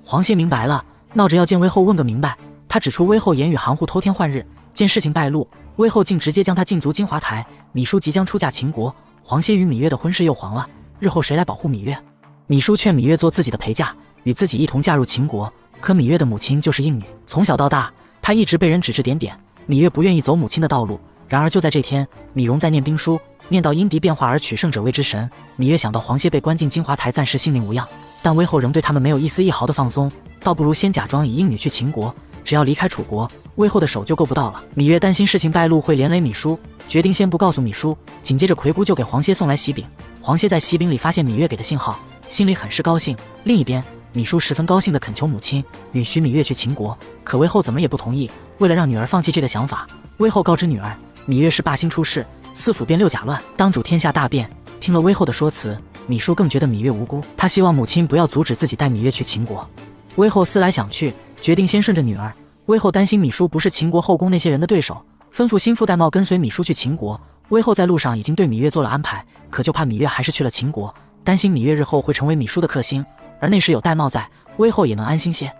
黄歇明白了，闹着要见威后问个明白。他指出威后言语含糊，偷天换日，见事情败露，威后竟直接将他禁足金华台。芈姝即将出嫁秦国，黄歇与芈月的婚事又黄了，日后谁来保护芈月？芈姝劝芈月做自己的陪嫁，与自己一同嫁入秦国。可芈月的母亲就是应女，从小到大她一直被人指指点点，芈月不愿意走母亲的道路。然而就在这天，芈蓉在念兵书，念到因敌变化而取胜者为之神。芈月想到黄歇被关进金华台，暂时性命无恙，但威后仍对他们没有一丝一毫的放松，倒不如先假装以应女去秦国，只要离开楚国，威后的手就够不到了。芈月担心事情败露会连累芈姝，决定先不告诉芈姝。紧接着魁姑就给黄歇送来喜饼，黄歇在喜饼里发现芈月给的信号，心里很是高兴。另一边，芈姝十分高兴地恳求母亲允许芈月去秦国，可威后怎么也不同意。为了让女儿放弃这个想法，威后告知女儿芈月是霸星出世，四府变六甲乱，当主天下大变。听了威后的说辞，芈姝更觉得芈月无辜，她希望母亲不要阻止自己带芈月去秦国。威后思来想去，决定先顺着女儿。威后担心芈姝不是秦国后宫那些人的对手，吩咐心腹戴瑁跟随芈姝去秦国。威后在路上已经对芈月做了安排，可就怕芈月还是去了秦国，担心芈月日后会成为芈姝的克星，而那时有戴瑁在，威后也能安心些。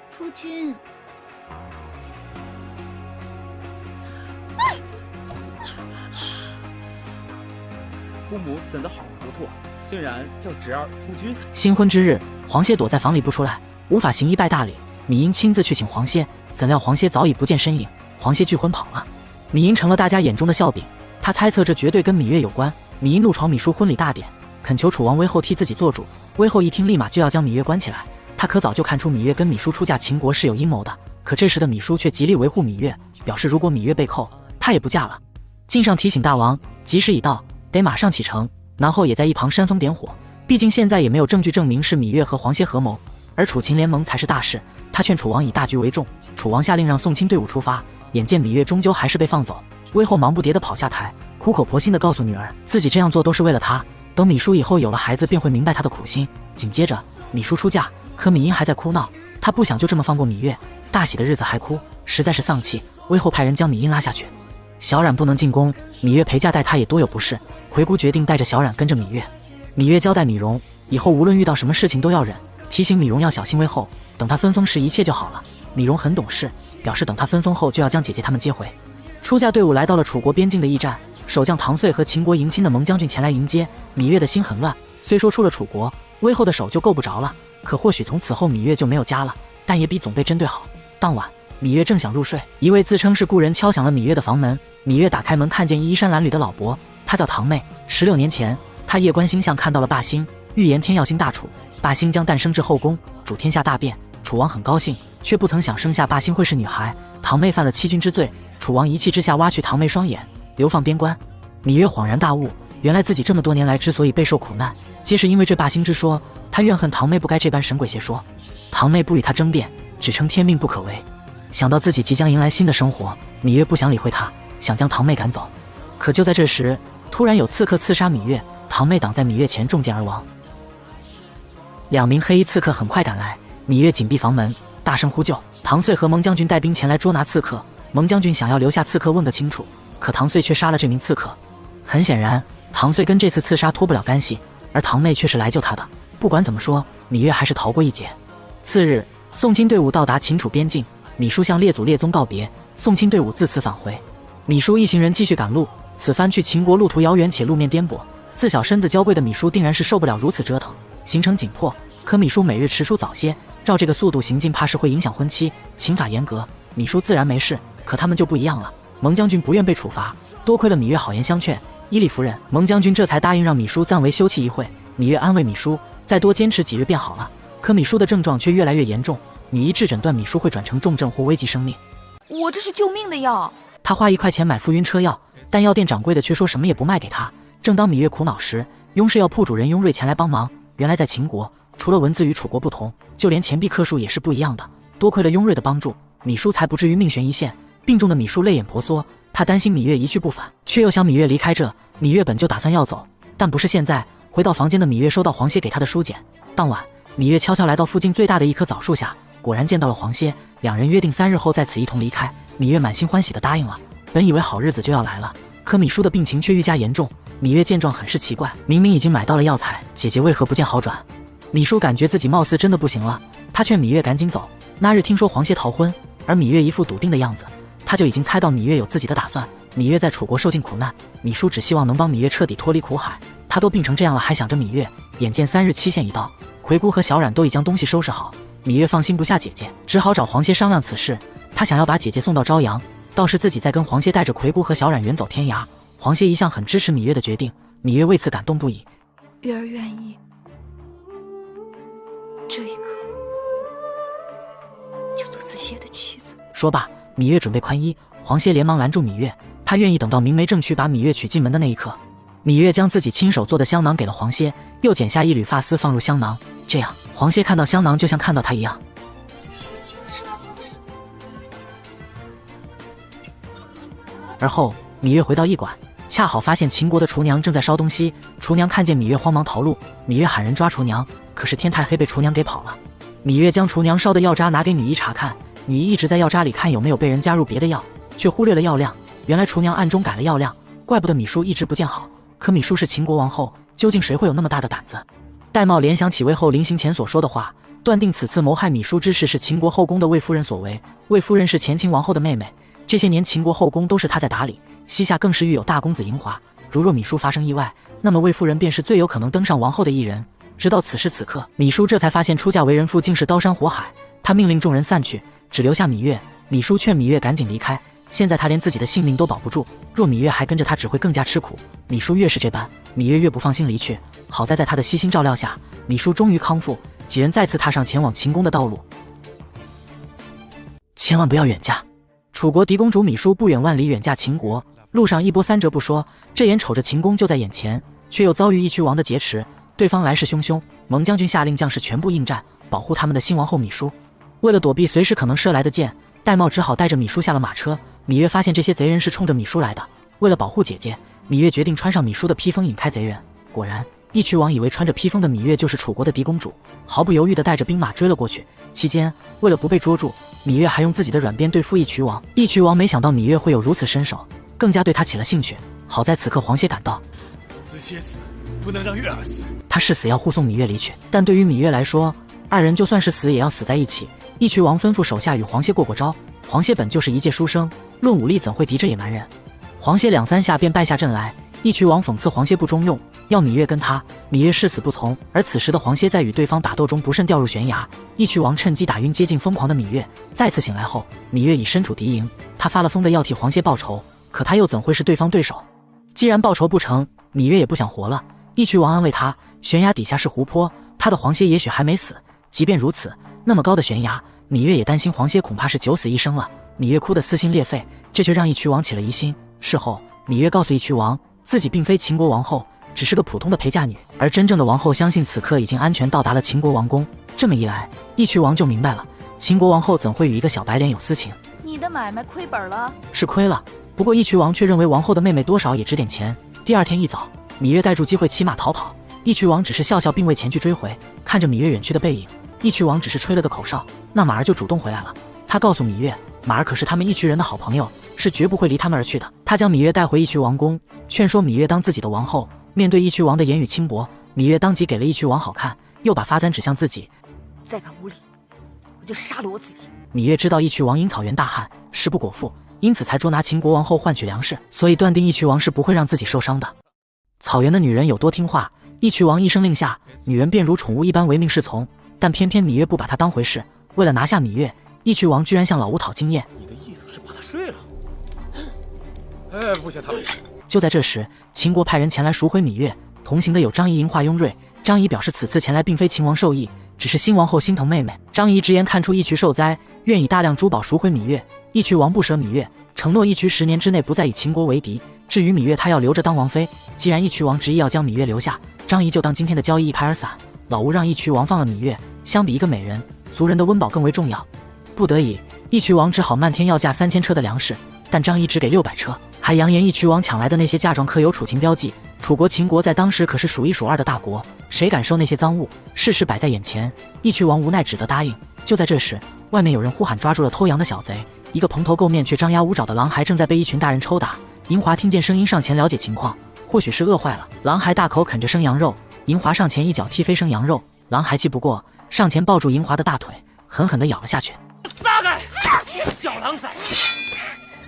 夫君，姑母怎的好糊涂，竟然叫侄儿夫君。新婚之日，黄歇躲在房里不出来，无法行一拜大礼。芈英亲自去请黄歇，怎料黄歇早已不见身影，黄歇拒婚跑了。芈英成了大家眼中的笑柄，他猜测这绝对跟芈月有关。芈英怒闯芈姝婚礼大典，恳求楚王威后替自己做主。威后一听，立马就要将芈月关起来。他可早就看出芈月跟芈姝出嫁秦国是有阴谋的，可这时的芈姝却极力维护芈月，表示如果芈月被扣，她也不嫁了。晋上提醒大王，吉时已到，得马上启程。南后也在一旁煽风点火，毕竟现在也没有证据证明是芈月和黄歇合谋，而楚秦联盟才是大事。他劝楚王以大局为重，楚王下令让送亲队伍出发。眼见芈月终究还是被放走，威后忙不迭地跑下台，苦口婆心地告诉女儿，自己这样做都是为了她，等芈姝以后有了孩子便会明白她的苦心。紧接着芈姝出嫁，可芈英还在哭闹，她不想就这么放过芈月，大喜的日子还哭，实在是丧气。威后派人将芈英拉下去。小冉不能进宫，芈月陪嫁待她也多有不是，魁姑决定带着小冉跟着芈月。芈月交代芈蓉，以后无论遇到什么事情都要忍，提醒芈蓉要小心威后，等她分封时一切就好了。芈蓉很懂事，表示等她分封后就要将姐姐他们接回。出嫁队伍来到了楚国边境的驿站，守将唐遂和秦国迎亲的蒙将军前来迎接。芈月的心很乱，虽说出了楚国，威后的手就够不着了，可或许从此后芈月就没有家了，但也比总被针对好。当晚芈月正想入睡，一位自称是故人敲响了芈月的房门。芈月打开门，看见衣衫褴褛的老伯，她叫堂妹。16年前，她夜观星象看到了霸星，预言天要兴大楚，霸星将诞生至后宫，主天下大变。楚王很高兴，却不曾想生下霸星会是女孩。堂妹犯了欺君之罪，楚王一气之下挖去堂妹双眼，流放边关。芈月恍然大悟，原来自己这么多年来之所以备受苦难，皆是因为这霸心之说。他怨恨堂妹不该这般神鬼邪说，堂妹不与他争辩，只称天命不可违。想到自己即将迎来新的生活，芈月不想理会他，想将堂妹赶走。可就在这时，突然有刺客刺杀芈月，堂妹挡在芈月前中箭而亡。2名黑衣刺客很快赶来，芈月紧闭房门，大声呼救。唐遂和蒙将军带兵前来捉拿刺客。蒙将军想要留下刺客问个清楚，可唐遂却杀了这名刺客。很显然，唐遂跟这次刺杀脱不了干系，而堂妹却是来救他的。不管怎么说，芈月还是逃过一劫。次日，宋金队伍到达秦楚边境，芈姝向列祖列宗告别，宋钦队伍自此返回。芈姝一行人继续赶路，此番去秦国路途遥远且路面颠簸，自小身子娇贵的芈姝定然是受不了如此折腾，行程紧迫。可芈姝每日迟出早些，照这个速度行进，怕是会影响婚期，刑法严格。芈姝自然没事，可他们就不一样了。蒙将军不愿被处罚，多亏了芈月好言相劝，依例服忍，蒙将军这才答应让芈姝暂为休憩一会。芈月安慰芈姝，再多坚持几日便好了。可芈姝的症状却越来越严重，女医治诊断芈姝会转成重症或危及生命。我这是救命的药。他花1块钱买副晕车药，但药店掌柜的却说什么也不卖给他。正当芈月苦恼时，雍氏药铺主人雍瑞前来帮忙。原来在秦国，除了文字与楚国不同，就连钱币克数也是不一样的。多亏了雍瑞的帮助，芈姝才不至于命悬一线。病重的芈姝泪眼婆娑，他担心芈月一去不返，却又想芈月离开这。芈月本就打算要走，但不是现在。回到房间的芈月收到黄歇给他的书简。当晚，芈月悄悄来到附近最大的一棵枣树下，果然见到了黄歇。2人约定3日后在此一同离开。芈月满心欢喜地答应了，本以为好日子就要来了，可芈姝的病情却愈加严重。芈月见状很是奇怪，明明已经买到了药材，姐姐为何不见好转？芈姝感觉自己貌似真的不行了，她劝芈月赶紧走。那日听说黄歇逃婚，而芈月一副笃定的样子，她就已经猜到芈月有自己的打算。芈月在楚国受尽苦难，芈姝只希望能帮芈月彻底脱离苦海。她都病成这样了，还想着芈月。眼见3日期限已到，葵姑和小冉都已将东西收拾好，芈月放心不下姐姐，只好找黄歇商量此事。她想要把姐姐送到朝阳，到时自己再跟黄歇带着葵姑和小冉远走天涯。黄歇一向很支持芈月的决定，芈月为此感动不已。月儿愿意，这一刻就做子歇的妻子。说罢，芈月准备宽衣，黄歇连忙拦住芈月，他愿意等到明媒正娶把芈月娶进门的那一刻。芈月将自己亲手做的香囊给了黄歇，又剪下一缕发丝放入香囊，这样黄歇看到香囊就像看到他一样。而后芈月回到驿馆，恰好发现秦国的厨娘正在烧东西。厨娘看见芈月慌忙逃路，芈月喊人抓厨娘，可是天太黑被厨娘给跑了。芈月将厨娘烧的药渣拿给女医查看，女医一直在药渣里看有没有被人加入别的药，却忽略了药量。原来厨娘暗中改了药量，怪不得芈姝一直不见好。可芈姝是秦国王后，究竟谁会有那么大的胆子？戴瑁联想起魏后临行前所说的话，断定此次谋害芈姝之事是秦国后宫的魏夫人所为。魏夫人是前秦王后的妹妹，这些年秦国后宫都是她在打理，膝下更是育有大公子嬴华。如若芈姝发生意外，那么魏夫人便是最有可能登上王后的一人。直到此时此刻，芈姝这才发现出嫁为人妇竟是刀山火海。她命令众人散去，只留下芈月。芈姝劝芈月赶紧离开，现在她连自己的性命都保不住，若芈月还跟着她，只会更加吃苦。芈姝越是这般，芈月越不放心离去。好在在她的悉心照料下，芈姝终于康复，几人再次踏上前往秦宫的道路。千万不要远嫁！楚国嫡公主芈姝不远万里远嫁秦国，路上一波三折不说，这眼瞅着秦宫就在眼前，却又遭遇义渠王的劫持，对方来势汹汹。蒙将军下令将士全部应战，保护他们的新王后芈姝。为了躲避随时可能射来的箭，戴瑁只好带着芈姝下了马车。芈月发现这些贼人是冲着芈姝来的，为了保护姐姐，芈月决定穿上芈姝的披风引开贼人。果然，义渠王以为穿着披风的芈月就是楚国的嫡公主，毫不犹豫地带着兵马追了过去。期间，为了不被捉住，芈月还用自己的软鞭对付义渠王。义渠王没想到芈月会有如此身手，更加对他起了兴趣。好在此刻黄歇赶到，子歇死，不能让月儿死。他誓死要护送芈月离去，但对于芈月来说，二人就算是死也要死在一起。义渠王吩咐手下与黄歇过招，黄歇本就是一介书生，论武力怎会敌这野蛮人？黄歇2、3下便败下阵来。义渠王讽刺黄歇不中用，要芈月跟他，芈月誓死不从。而此时的黄歇在与对方打斗中不慎掉入悬崖，义渠王趁机打晕接近疯狂的芈月。再次醒来后，芈月已身处敌营，他发了疯的要替黄歇报仇，可他又怎会是对方对手？既然报仇不成，芈月也不想活了。义渠王安慰他，悬崖底下是湖泊，他的黄歇也许还没死。即便如此，那么高的悬崖，芈月也担心黄歇恐怕是9死1生了。芈月哭得撕心裂肺，这却让义渠王起了疑心。事后，芈月告诉义渠王，自己并非秦国王后，只是个普通的陪嫁女。而真正的王后相信此刻已经安全到达了秦国王宫。这么一来，义渠王就明白了，秦国王后怎会与一个小白脸有私情？你的买卖亏本了？是亏了，不过义渠王却认为王后的妹妹多少也值点钱。第二天一早，芈月逮住机会骑马逃跑，义渠王只是笑笑，并未前去追回。看着芈月远去的背影，义渠王只是吹了个口哨，那马儿就主动回来了。他告诉芈月，马儿可是他们义渠人的好朋友，是绝不会离他们而去的。他将芈月带回义渠王宫，劝说芈月当自己的王后。面对义渠王的言语轻薄，芈月当即给了义渠王好看，又把发簪指向自己。再敢无礼，我就杀了我自己。芈月知道义渠王因草原大旱，食不果腹，因此才捉拿秦国王后换取粮食，所以断定义渠王是不会让自己受伤的。草原的女人有多听话，义渠王一声令下，女人便如宠物一般唯命是从。但偏偏芈月不把她当回事，为了拿下芈月，义渠王居然向老吴讨经验。你的意思是把她睡了？哎，不行，他们。就在这时，秦国派人前来赎回芈月，同行的有张仪、银华、雍瑞。张仪表示此次前来并非秦王授意，只是新王后心疼妹妹。张仪直言看出义渠受灾，愿以大量珠宝赎回芈月。义渠王不舍芈月，承诺义渠10年之内不再以秦国为敌。至于芈月，他要留着当王妃。既然义渠王执意要将芈月留下，张仪就当今天的交易一拍而散。老吴让义渠王放了芈月，相比一个美人，族人的温饱更为重要。不得已，义渠王只好漫天要价3000车的粮食，但张仪只给600车，还扬言义渠王抢来的那些嫁妆刻有楚秦标记。楚国、秦国在当时可是数1数2的大国，谁敢收那些赃物？事实摆在眼前，义渠王无奈只得答应。就在这时，外面有人呼喊抓住了偷羊的小贼，一个蓬头垢面却张牙舞爪的狼孩正在被一群大人抽打。银华听见声音上前了解情况，或许是饿坏了，狼孩大口啃着生羊肉，银华上前一脚踢飞生羊肉，狼孩气不过，上前抱住银华的大腿，狠狠地咬了下去。撒开，小狼崽！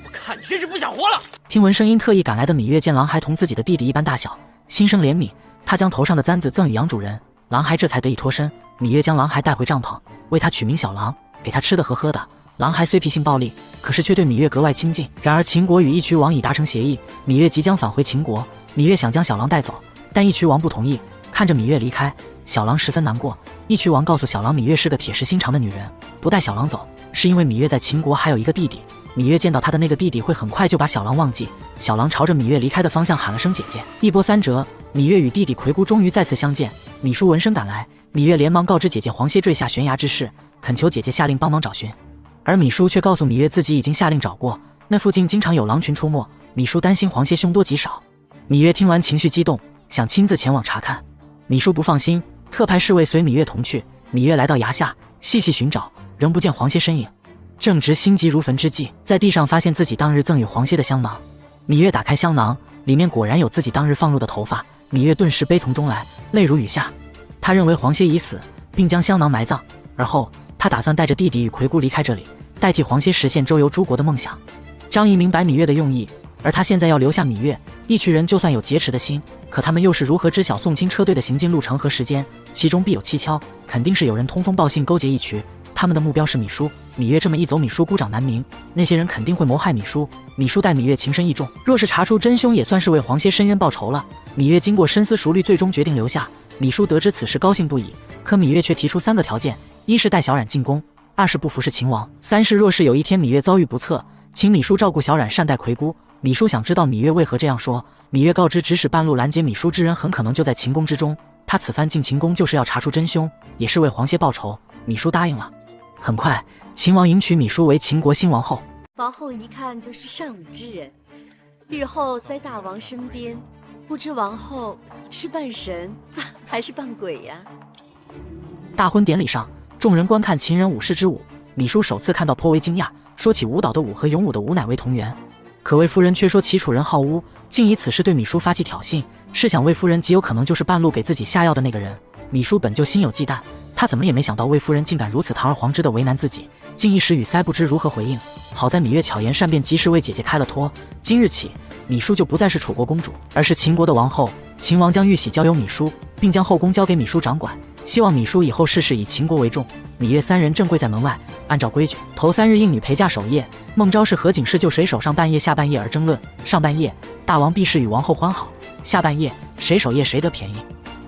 我看你真是不想活了！听闻声音特意赶来的芈月见狼孩同自己的弟弟一般大小，心生怜悯，他将头上的簪子赠与羊主人，狼孩这才得以脱身。芈月将狼孩带回帐篷，为他取名小狼，给他吃的和喝的。狼孩虽脾性暴戾，可是却对芈月格外亲近。然而秦国与义渠王已达成协议，芈月即将返回秦国。芈月想将小狼带走，但义渠王不同意。看着芈月离开，小狼十分难过。义渠王告诉小狼，芈月是个铁石心肠的女人，不带小狼走，是因为芈月在秦国还有一个弟弟。芈月见到他的那个弟弟，会很快就把小狼忘记。小狼朝着芈月离开的方向喊了声姐姐，一波三折，芈月与弟弟葵姑终于再次相见。芈姝闻声赶来，芈月连忙告知姐姐黄歇坠下悬崖之事，恳求姐姐下令帮忙找寻。而芈姝却告诉芈月自己已经下令找过，那附近经常有狼群出没。芈姝担心黄歇凶多吉少。芈月听完情绪激动，想亲自前往查看。芈姝不放心，特派侍卫随芈月同去。芈月来到崖下，细细寻找，仍不见黄歇身影。正值心急如焚之际，在地上发现自己当日赠与黄歇的香囊。芈月打开香囊，里面果然有自己当日放入的头发。芈月顿时悲从中来，泪如雨下。她认为黄歇已死，并将香囊埋葬。而后她打算带着弟弟与葵姑离开这里，代替黄歇实现周游诸国的梦想。张仪明白芈月的用意，而他现在要留下芈月。义渠人就算有劫持的心，可他们又是如何知晓宋清车队的行进路程和时间？其中必有蹊跷，肯定是有人通风报信，勾结义渠。他们的目标是芈姝。芈月这么一走，芈姝孤掌难鸣，那些人肯定会谋害芈姝。芈姝待芈月情深意重，若是查出真凶，也算是为黄歇伸冤报仇了。芈月经过深思熟虑，最终决定留下。芈姝得知此事，高兴不已。可芈月却提出3个条件：一是带小冉进宫，2是不服侍秦王，3是若是有一天芈月遭遇不测，请芈姝照顾小冉，善待葵姑。芈姝想知道芈月为何这样说。芈月告知，指使半路拦截芈姝之人很可能就在秦宫之中，他此番进秦宫就是要查出真凶，也是为黄歇报仇。芈姝答应了。很快，秦王迎娶芈姝为秦国新王后。王后一看就是善舞之人，日后在大王身边，不知王后是扮神还是扮鬼呀？大婚典礼上，众人观看秦人舞狮之舞，芈姝首次看到颇为惊讶，说起舞蹈的舞和勇武的舞乃为同源。可魏夫人却说齐楚人好巫，竟以此事对芈姝发起挑衅。试想魏夫人极有可能就是半路给自己下药的那个人。芈姝本就心有忌惮，她怎么也没想到魏夫人竟敢如此堂而皇之的为难自己，竟一时语塞不知如何回应。好在芈月巧言善辩，及时为姐姐开了脱。今日起，芈姝就不再是楚国公主，而是秦国的王后。秦王将玉玺交由芈姝，并将后宫交给芈姝掌管，希望芈姝以后事事以秦国为重。芈月3人正跪在门外，按照规矩，头3日应女陪嫁守夜。孟昭是何景氏就谁守上半夜下半夜而争论。上半夜，大王必是与王后欢好；下半夜，谁守夜谁得便宜。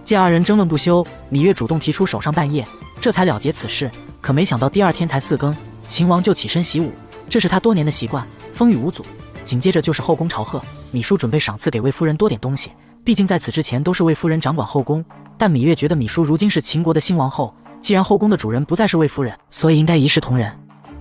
见2人争论不休，芈月主动提出守上半夜，这才了结此事。可没想到第2天才4更，秦王就起身习武，这是他多年的习惯，风雨无阻。紧接着就是后宫朝贺，芈姝准备赏赐给魏夫人多点东西，毕竟在此之前都是魏夫人掌管后宫。但芈月觉得芈姝如今是秦国的新王后，既然后宫的主人不再是魏夫人，所以应该一视同仁。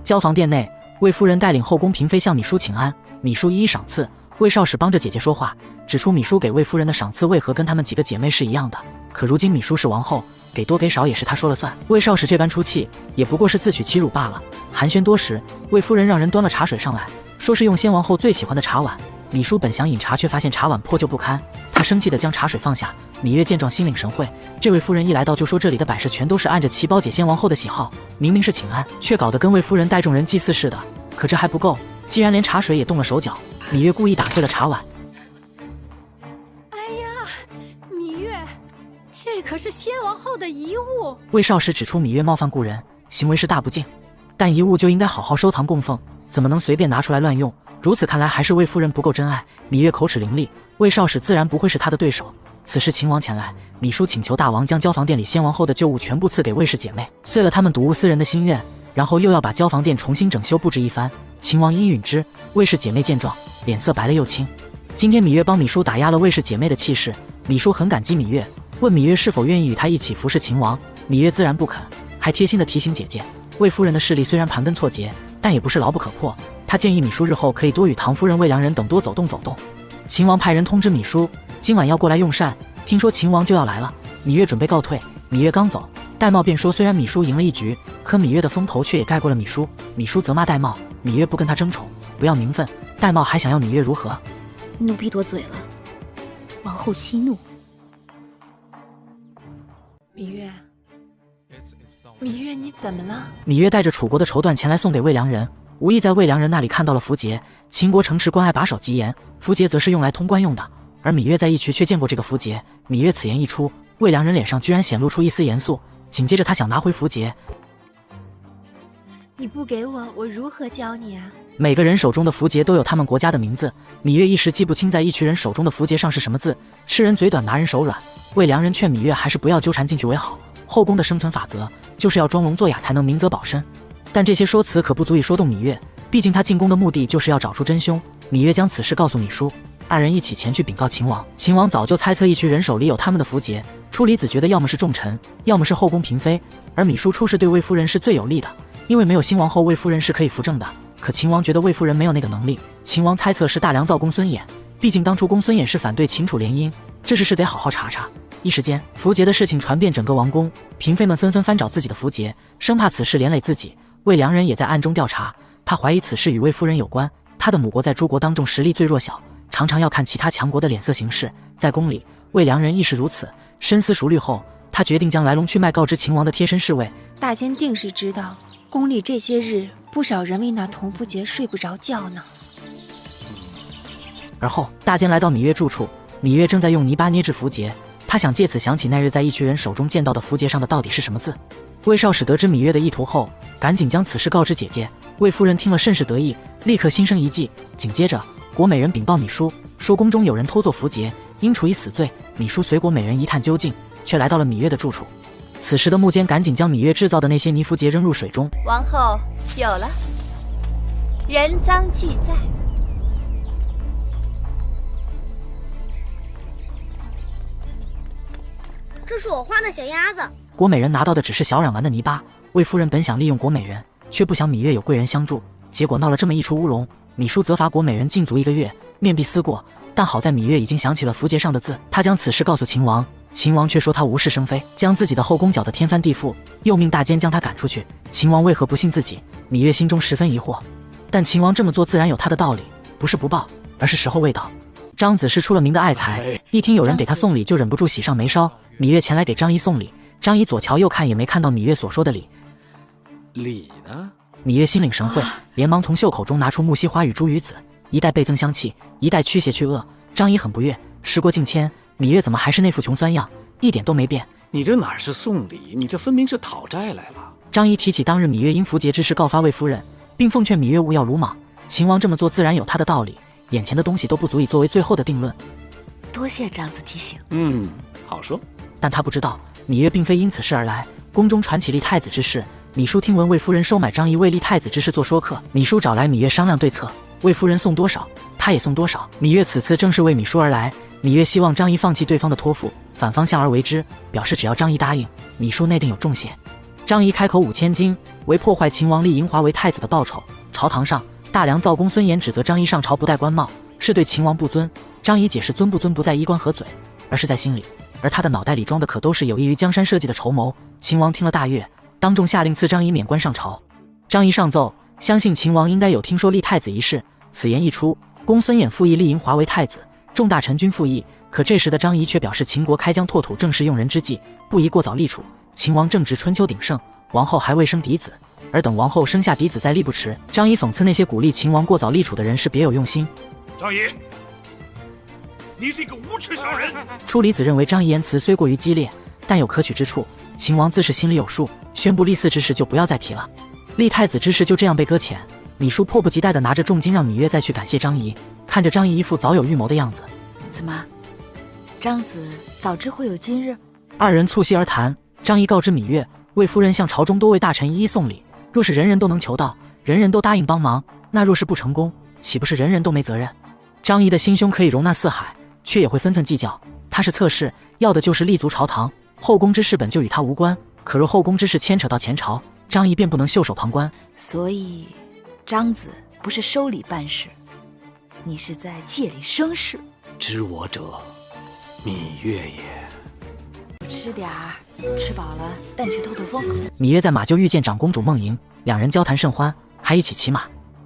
交房殿内，魏夫人带领后宫嫔妃向芈姝请安，芈姝一一赏赐。魏少使帮着姐姐说话，指出芈姝给魏夫人的赏赐为何跟她们几个姐妹是一样的，可如今芈姝是王后，给多给少也是她说了算。魏少使这般出气，也不过是自取其辱罢了。寒暄多时，魏夫人让人端了茶水上来，说是用先王后最喜欢的茶碗。芈姝本想饮茶，却发现茶碗破旧不堪，她生气地将茶水放下。芈月见状心领神会，这位夫人一来到就说这里的摆设全都是按着齐宝姐先王后的喜好，明明是请安，却搞得跟魏夫人带众人祭祀似的。可这还不够，既然连茶水也动了手脚，芈月故意打碎了茶碗。哎呀，芈月，这可是先王后的遗物。魏少使指出芈月冒犯故人，行为是大不敬，但遗物就应该好好收藏供奉，怎么能随便拿出来乱用？如此看来，还是魏夫人不够真爱。芈月口齿伶俐，魏少使自然不会是她的对手。此时秦王前来，芈姝请求大王将交房殿里先王后的旧物全部赐给魏氏姐妹，遂了他们睹物思人的心愿，然后又要把交房殿重新整修布置一番。秦王应允之。魏氏姐妹见状，脸色白了又青。今天芈月帮芈姝打压了魏氏姐妹的气势，芈姝很感激芈月，问芈月是否愿意与她一起服侍秦王。芈月自然不肯，还贴心地提醒姐姐，魏夫人的势力虽然盘根错节，但也不是牢不可破。她建议芈姝日后可以多与唐夫人、魏良人等多走动走动。秦王派人通知芈姝，今晚要过来用膳，听说秦王就要来了。芈月准备告退，芈月刚走，戴瑁便说虽然芈姝赢了一局，可芈月的风头却也盖过了芈姝。芈姝责骂戴瑁，芈月不跟他争宠，不要名分，戴瑁还想要芈月如何？奴婢多嘴了，王后息怒。芈月，芈月，你怎么了？芈月带着楚国的绸缎前来送给魏良人，无意在魏良人那里看到了符节。秦国城池关隘把守极严，符节则是用来通关用的，而芈月在义渠却见过这个符节。芈月此言一出，魏良人脸上居然显露出一丝严肃，紧接着他想拿回符节。你不给我，我如何教你啊？每个人手中的符节都有他们国家的名字，芈月一时记不清在义渠人手中的符节上是什么字，吃人嘴短拿人手软。魏良人劝芈月还是不要纠缠进去为好，后宫的生存法则就是要装聋作哑才能明哲保身。但这些说辞可不足以说动芈月，毕竟他进宫的目的就是要找出真凶。芈月将此事告诉芈姝，二人一起前去禀告秦王。秦王早就猜测义渠人手里有他们的符节，初离子觉得要么是重臣，要么是后宫嫔妃，而芈姝出事对魏夫人是最有利的，因为没有新王后，魏夫人是可以扶正的。可秦王觉得魏夫人没有那个能力，秦王猜测是大梁造公孙衍，毕竟当初公孙衍是反对秦楚联姻，这事得好好查查。一时间，符节的事情传遍整个王宫，嫔妃们纷纷翻找自己的符节，生怕此事连累自己。魏良人也在暗中调查，他怀疑此事与魏夫人有关。他的母国在诸国当中实力最弱小，常常要看其他强国的脸色行事。在宫里，魏良人亦是如此。深思熟虑后，他决定将来龙去脉告知秦王的贴身侍卫。大监定是知道，宫里这些日不少人为那铜符节睡不着觉呢。而后，大监来到芈月住处，芈月正在用泥巴捏制符节，他想借此想起那日在义渠人手中见到的符节上的到底是什么字。魏少使得知芈月的意图后，赶紧将此事告知姐姐。魏夫人听了甚是得意，立刻心生一计。紧接着，国美人禀报芈姝，说宫中有人偷做符节，应处以死罪。芈姝随国美人一探究竟，却来到了芈月的住处。此时的木坚赶紧将芈月制造的那些泥符节扔入水中。王后有了，人赃俱在。这是我画的小鸭子。国美人拿到的只是小染完的泥巴。魏夫人本想利用国美人，却不想芈月有贵人相助，结果闹了这么一出乌龙。芈姝责罚国美人禁足1个月，面壁思过。但好在芈月已经想起了符节上的字，她将此事告诉秦王，秦王却说她无事生非，将自己的后宫搅得天翻地覆，又命大监将她赶出去。秦王为何不信自己？芈月心中十分疑惑。但秦王这么做自然有他的道理，不是不报，而是时候未到。张子是出了名的爱财，一听有人给他送礼，就忍不住喜上眉梢。芈月前来给张仪送礼，张仪左瞧右看，也没看到芈月所说的礼。礼呢？芈月心领神会，连忙从袖口中拿出木樨花与茱萸子，一代倍增香气，一代驱邪去恶。张仪很不悦，时过境迁，芈月怎么还是那副穷酸样，一点都没变。你这哪是送礼，你这分明是讨债来了。张仪提起当日芈月因符节之事告发魏夫人，并奉劝芈月勿要鲁莽。秦王这么做自然有他的道理，眼前的东西都不足以作为最后的定论。多谢张子提醒。好说。但他不知道，芈月并非因此事而来。宫中传起立太子之事，芈姝听闻魏夫人收买张仪为立太子之事做说客，芈姝找来芈月商量对策。魏夫人送多少，他他也送多少。芈月此次正是为芈姝而来，芈月希望张仪放弃对方的托付，反方向而为之，表示只要张仪答应，芈姝内定有重谢。张仪开口5000金，为破坏秦王立银华为太子的报酬。朝堂上，大梁造公孙衍指责张仪上朝不戴官帽，是对秦王不尊。张仪解释尊不尊不在衣冠和嘴，而是在心里，而他的脑袋里装的可都是有益于江山社稷的筹谋。秦王听了大悦，当众下令赐张仪免官上朝。张仪上奏，相信秦王应该有听说立太子一事。此言一出，公孙衍复议立银华为太子，众大臣均复议。可这时的张仪却表示，秦国开疆拓土正是用人之际，不宜过早立储。秦王正值春秋鼎盛，王后还未生嫡子，而等王后生下嫡子再立不迟。张仪讽刺那些鼓励秦王过早立储的人是别有用心。张仪，你是一个无耻小人！初离子认为张仪言辞虽过于激烈，但有可取之处。秦王自是心里有数，宣布立嗣之事就不要再提了。立太子之事就这样被搁浅。芈姝迫不及待地拿着重金让芈月再去感谢张仪，看着张仪一副早有预谋的样子。怎么，张子早知会有今日？二人促膝而谈。张仪告知芈月，魏夫人向朝中多位大臣一一送礼，若是人人都能求到，人人都答应帮忙，那若是不成功，岂不是人人都没责任？张仪的心胸可以容纳四海，却也会分寸计较。他是侧室，要的就是立足朝堂，后宫之事本就与他无关。可若后宫之事牵扯到前朝，张仪便不能袖手旁观。所以，张子不是收礼办事，你是在借礼生事。知我者，芈月也。吃点儿，吃饱了带你去透透风。芈月在马厩遇见长公主孟莹，两人交谈甚欢，还一起骑马。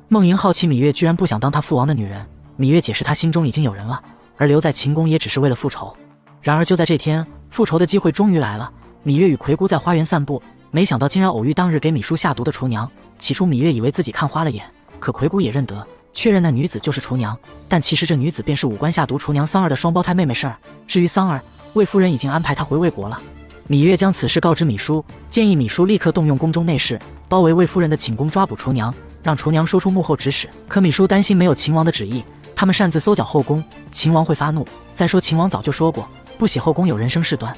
孟莹好奇芈月居然不想当她父王的女人，芈月解释她心中已经有人了，而留在秦宫也只是为了复仇。然而就在这天，复仇的机会终于来了。芈月与葵姑在花园散步，没想到竟然偶遇当日给芈姝下毒的厨娘。起初芈月以为自己看花了眼，可葵姑也认得，确认那女子就是厨娘。但其实这女子便是武官下毒厨娘桑儿的双胞胎妹妹事儿。至于桑儿，魏夫人已经安排她回魏国了。芈月将此事告知芈姝，建议芈姝立刻动用宫中内侍，包围魏夫人的寝宫，抓捕厨娘，让厨娘说出幕后指使。可芈姝担心没有秦王的旨意，他们擅自搜缴后宫，秦王会发怒。再说秦王早就说过，不喜后宫有人生事端。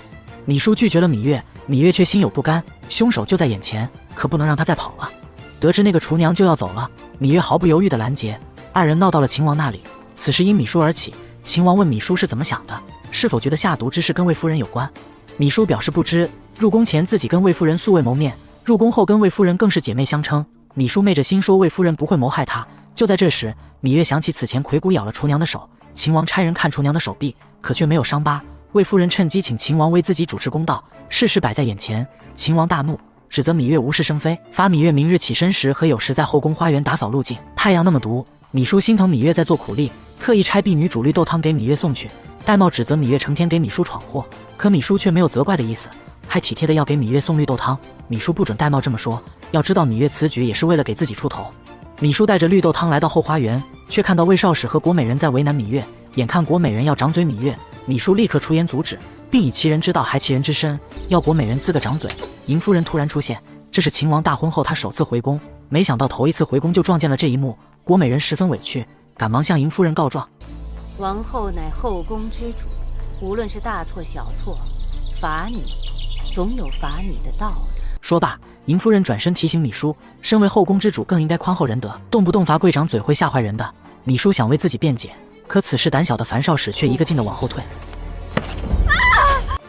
芈姝拒绝了芈月，芈月却心有不甘，凶手就在眼前，可不能让他再跑了。得知那个厨娘就要走了，芈月毫不犹豫地拦截，二人闹到了秦王那里。此事因芈姝而起，秦王问芈姝是怎么想的，是否觉得下毒之事跟魏夫人有关。芈姝表示不知，入宫前自己跟魏夫人素未谋面，入宫后跟魏夫人更是姐妹相称。芈姝昧着心说魏夫人不会谋害她。就在这时，芈月想起此前葵姑咬了厨娘的手，秦王差人看厨娘的手臂，可却没有伤疤。魏夫人趁机请秦王为自己主持公道，事实摆在眼前，秦王大怒，指责芈月无事生非，罚芈月明日起身时和酉时在后宫花园打扫路径。太阳那么毒，芈姝心疼芈月在做苦力，特意差婢女煮绿豆汤给芈月送去。戴瑁指责芈月成天给芈姝闯祸，可芈姝却没有责怪的意思，还体贴的要给芈月送绿豆汤。芈姝不准戴瑁这么说，要知道芈月此举也是为了给自己出头。芈姝带着绿豆汤来到后花园，却看到魏少使和国美人在为难芈月。眼看国美人要掌嘴芈月，芈姝立刻出言阻止，并以其人之道还其人之身，要国美人自个掌嘴。嬴夫人突然出现，这是秦王大婚后他首次回宫，没想到头一次回宫就撞见了这一幕，国美人十分委屈，赶忙向嬴夫人告状。王后乃后宫之主，无论是大错小错，罚你总有罚你的道理。说罢，嬴夫人转身提醒芈姝，身为后宫之主更应该宽厚仁德，动不动罚跪掌嘴会吓坏人的。芈姝想为自己辩解，可此时胆小的樊少使却一个劲地往后退。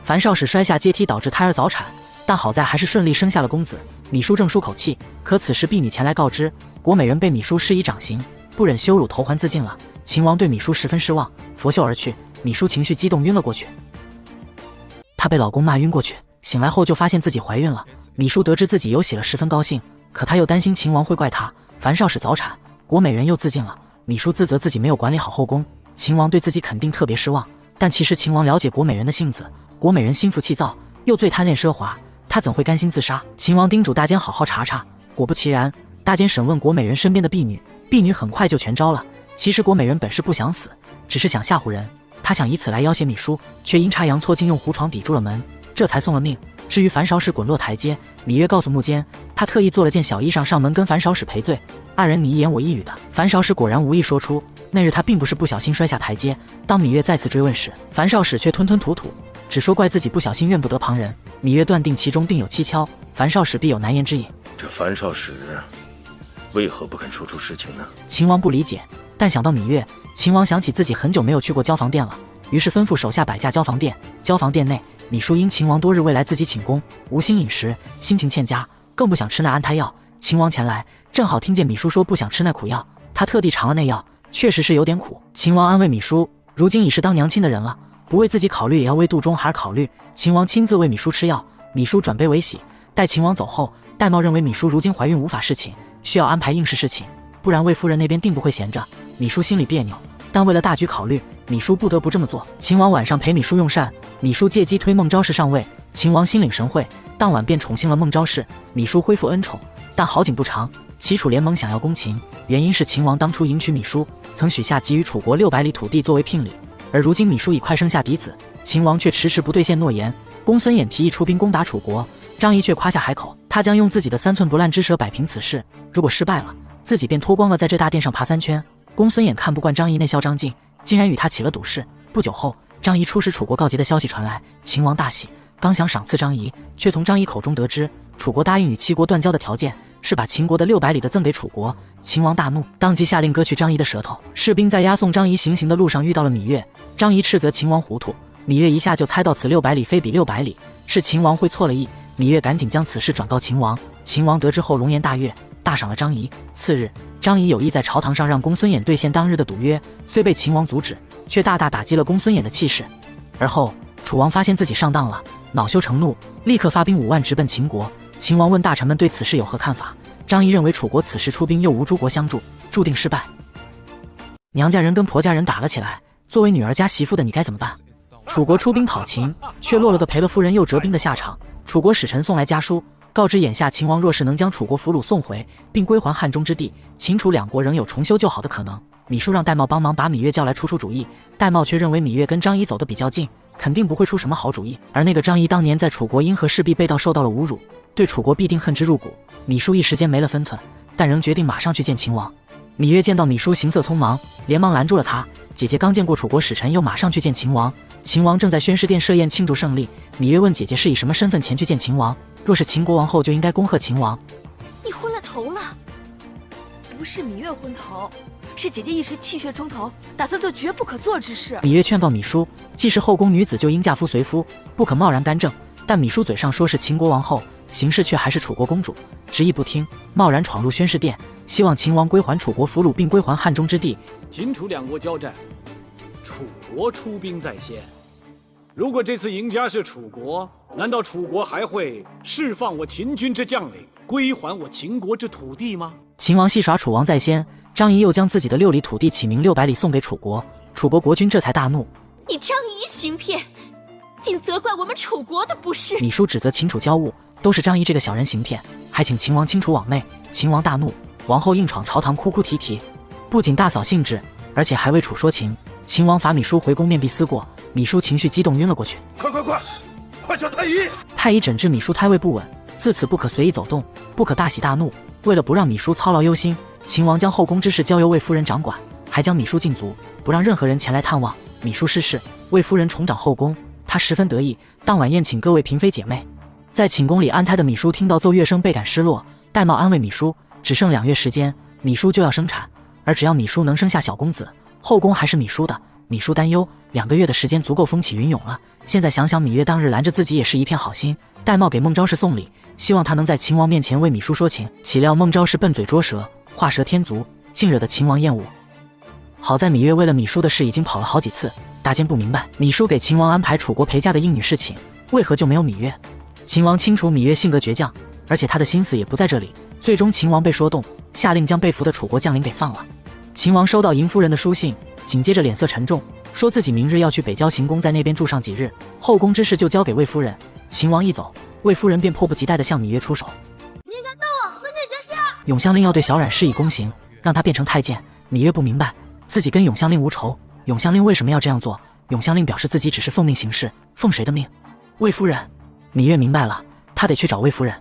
樊少使摔下阶梯，导致胎儿早产，但好在还是顺利生下了公子。芈姝正舒口气，可此时婢女前来告知，国美人被芈姝施以掌刑，不忍羞辱，投环自尽了。秦王对芈姝十分失望，拂袖而去。芈姝情绪激动，晕了过去。她被老公骂晕过去，醒来后就发现自己怀孕了。芈姝得知自己有喜了，十分高兴，可她又担心秦王会怪她。樊少使早产，国美人又自尽了。芈姝自责自己没有管理好后宫，秦王对自己肯定特别失望。但其实秦王了解国美人的性子，国美人心浮气躁，又最贪恋奢华，她怎会甘心自杀？秦王叮嘱大监好好查查，果不其然，大监审问国美人身边的婢女，婢女很快就全招了。其实国美人本是不想死，只是想吓唬人，她想以此来要挟芈姝，却阴差阳错竟用胡床抵住了门，这才送了命。至于樊少使滚落台阶，芈月告诉穆坚，他特意做了件小衣裳上门跟樊少使赔罪，二人你一言我一语的。樊少使果然无意说出，那日他并不是不小心摔下台阶。当芈月再次追问时，樊少使却吞吞吐吐，只说怪自己不小心，怨不得旁人。芈月断定其中定有蹊跷，樊少使必有难言之隐。这樊少使为何不肯说出实情呢？秦王不理解，但想到芈月，秦王想起自己很久没有去过交房殿了，于是吩咐手下摆架交房殿。交房殿内，芈姝因秦王多日未来自己寝宫，无心饮食，心情欠佳，更不想吃那安胎药。秦王前来，正好听见芈姝说不想吃那苦药，他特地尝了那药，确实是有点苦。秦王安慰芈姝，如今已是当娘亲的人了，不为自己考虑，也要为肚中孩考虑。秦王亲自为芈姝吃药，芈姝转悲为喜。待秦王走后，戴瑁认为芈姝如今怀孕无法侍寝，需要安排应试事情，不然魏夫人那边定不会闲着。芈姝心里别扭，但为了大局考虑，芈姝不得不这么做。秦王晚上陪芈姝用膳，芈姝借机推孟昭氏上位，秦王心领神会，当晚便宠幸了孟昭氏，芈姝恢复恩宠。但好景不长，齐楚联盟想要攻秦，原因是秦王当初迎娶芈姝，曾许下给予楚国600里土地作为聘礼，而如今芈姝已快生下嫡子，秦王却迟迟不兑现诺言。公孙衍提议出兵攻打楚国，张仪却夸下海口，他将用自己的3寸不烂之舌摆平此事，如果失败了，自己便脱光了在这大殿上爬3圈。公孙衍看不惯张仪那嚣张劲，竟然与他起了赌誓。不久后，张仪出使楚国告捷的消息传来，秦王大喜，刚想赏赐张仪，却从张仪口中得知，楚国答应与齐国断交的条件是把秦国的600里的赠给楚国。秦王大怒，当即下令割去张仪的舌头。士兵在押送张仪行刑的路上遇到了芈月，张仪斥责秦王糊涂，芈月一下就猜到此600里非比600里，是秦王会错了意。芈月赶紧将此事转告秦王，秦王得知后龙颜大悦，大赏了张仪。次日，张仪有意在朝堂上让公孙衍兑现当日的赌约，虽被秦王阻止，却大大打击了公孙衍的气势。而后楚王发现自己上当了，恼羞成怒，立刻发兵5万直奔秦国。秦王问大臣们对此事有何看法，张仪认为楚国此时出兵又无诸国相助，注定失败。娘家人跟婆家人打了起来，作为女儿家媳妇的你该怎么办？楚国出兵讨秦，却落了个赔了夫人又折兵的下场。楚国使臣送来家书，告知眼下秦王若是能将楚国俘虏送回，并归还汉中之地，秦楚2国仍有重修旧好的可能。芈姝让戴瑁帮忙把芈月叫来出主意，戴瑁却认为芈月跟张仪走得比较近，肯定不会出什么好主意。而那个张仪当年在楚国因和势必被盗受到了侮辱，对楚国必定恨之入骨。芈姝一时间没了分寸，但仍决定马上去见秦王。芈月见到芈姝行色匆忙，连忙拦住了她。姐姐刚见过楚国使臣，又马上去见秦王。秦王正在宣誓殿设宴庆祝胜利，芈月问姐姐是以什么身份前去见秦王？若是秦国王后，就应该恭贺秦王。你昏了头了？不是芈月昏头，是姐姐一时气血冲头，打算做绝不可做之事。芈月劝告芈姝，既是后宫女子，就应嫁夫随夫，不可贸然干政。但芈姝嘴上说是秦国王后，行事却还是楚国公主，执意不听，贸然闯入宣誓殿，希望秦王归还楚国俘虏，并归还汉中之地。秦楚2国交战，楚国出兵在先。如果这次赢家是楚国，难道楚国还会释放我秦军之将领，归还我秦国之土地吗？秦王戏耍楚王在先，张仪又将自己的6里土地起名600里送给楚国，楚国国君这才大怒。你张仪行骗，竟责怪我们楚国的不是。芈姝指责秦楚交恶，都是张仪这个小人行骗，还请秦王清除往内。秦王大怒，王后硬闯朝堂，哭哭啼啼，不仅大扫兴致，而且还为楚说情。秦王罚芈姝回宫面壁思过，芈姝情绪激动晕了过去。快叫太医！太医诊治芈姝胎位不稳，自此不可随意走动，不可大喜大怒。为了不让芈姝操劳忧心，秦王将后宫之事交由魏夫人掌管，还将芈姝禁足，不让任何人前来探望。芈姝逝世，魏夫人重掌后宫，她十分得意。当晚宴请各位嫔妃姐妹，在寝宫里安胎的芈姝听到奏乐声，倍感失落。戴瑁安慰芈姝，只剩2月时间，芈姝就要生产，而只要芈姝能生下小公子，后宫还是芈姝的。芈姝担忧，2个月的时间足够风起云涌了。现在想想，芈月当日拦着自己也是一片好心。戴瑁给孟昭氏送礼，希望她能在秦王面前为芈姝说情，岂料孟昭氏笨嘴拙舌，画蛇添足，竟惹得秦王厌恶。好在芈月为了芈姝的事已经跑了好几次，大坚不明白芈姝给秦王安排楚国陪嫁的应女侍寝，为何就没有芈月？秦王清楚芈月性格倔强，而且他的心思也不在这里。最终秦王被说动，下令将被俘的楚国将领给放了。秦王收到嬴夫人的书信，紧接着脸色沉重，说自己明日要去北郊行宫，在那边住上几日，后宫之事就交给魏夫人。秦王一走，魏夫人便迫不及待地向芈月出手。你敢动我，死你全家！永香令要对小冉施以宫刑，让他变成太监。芈月不明白，自己跟永香令无仇，永香令为什么要这样做？永香令表示自己只是奉命行事，奉谁的命？魏夫人。芈月明白了，她得去找魏夫人。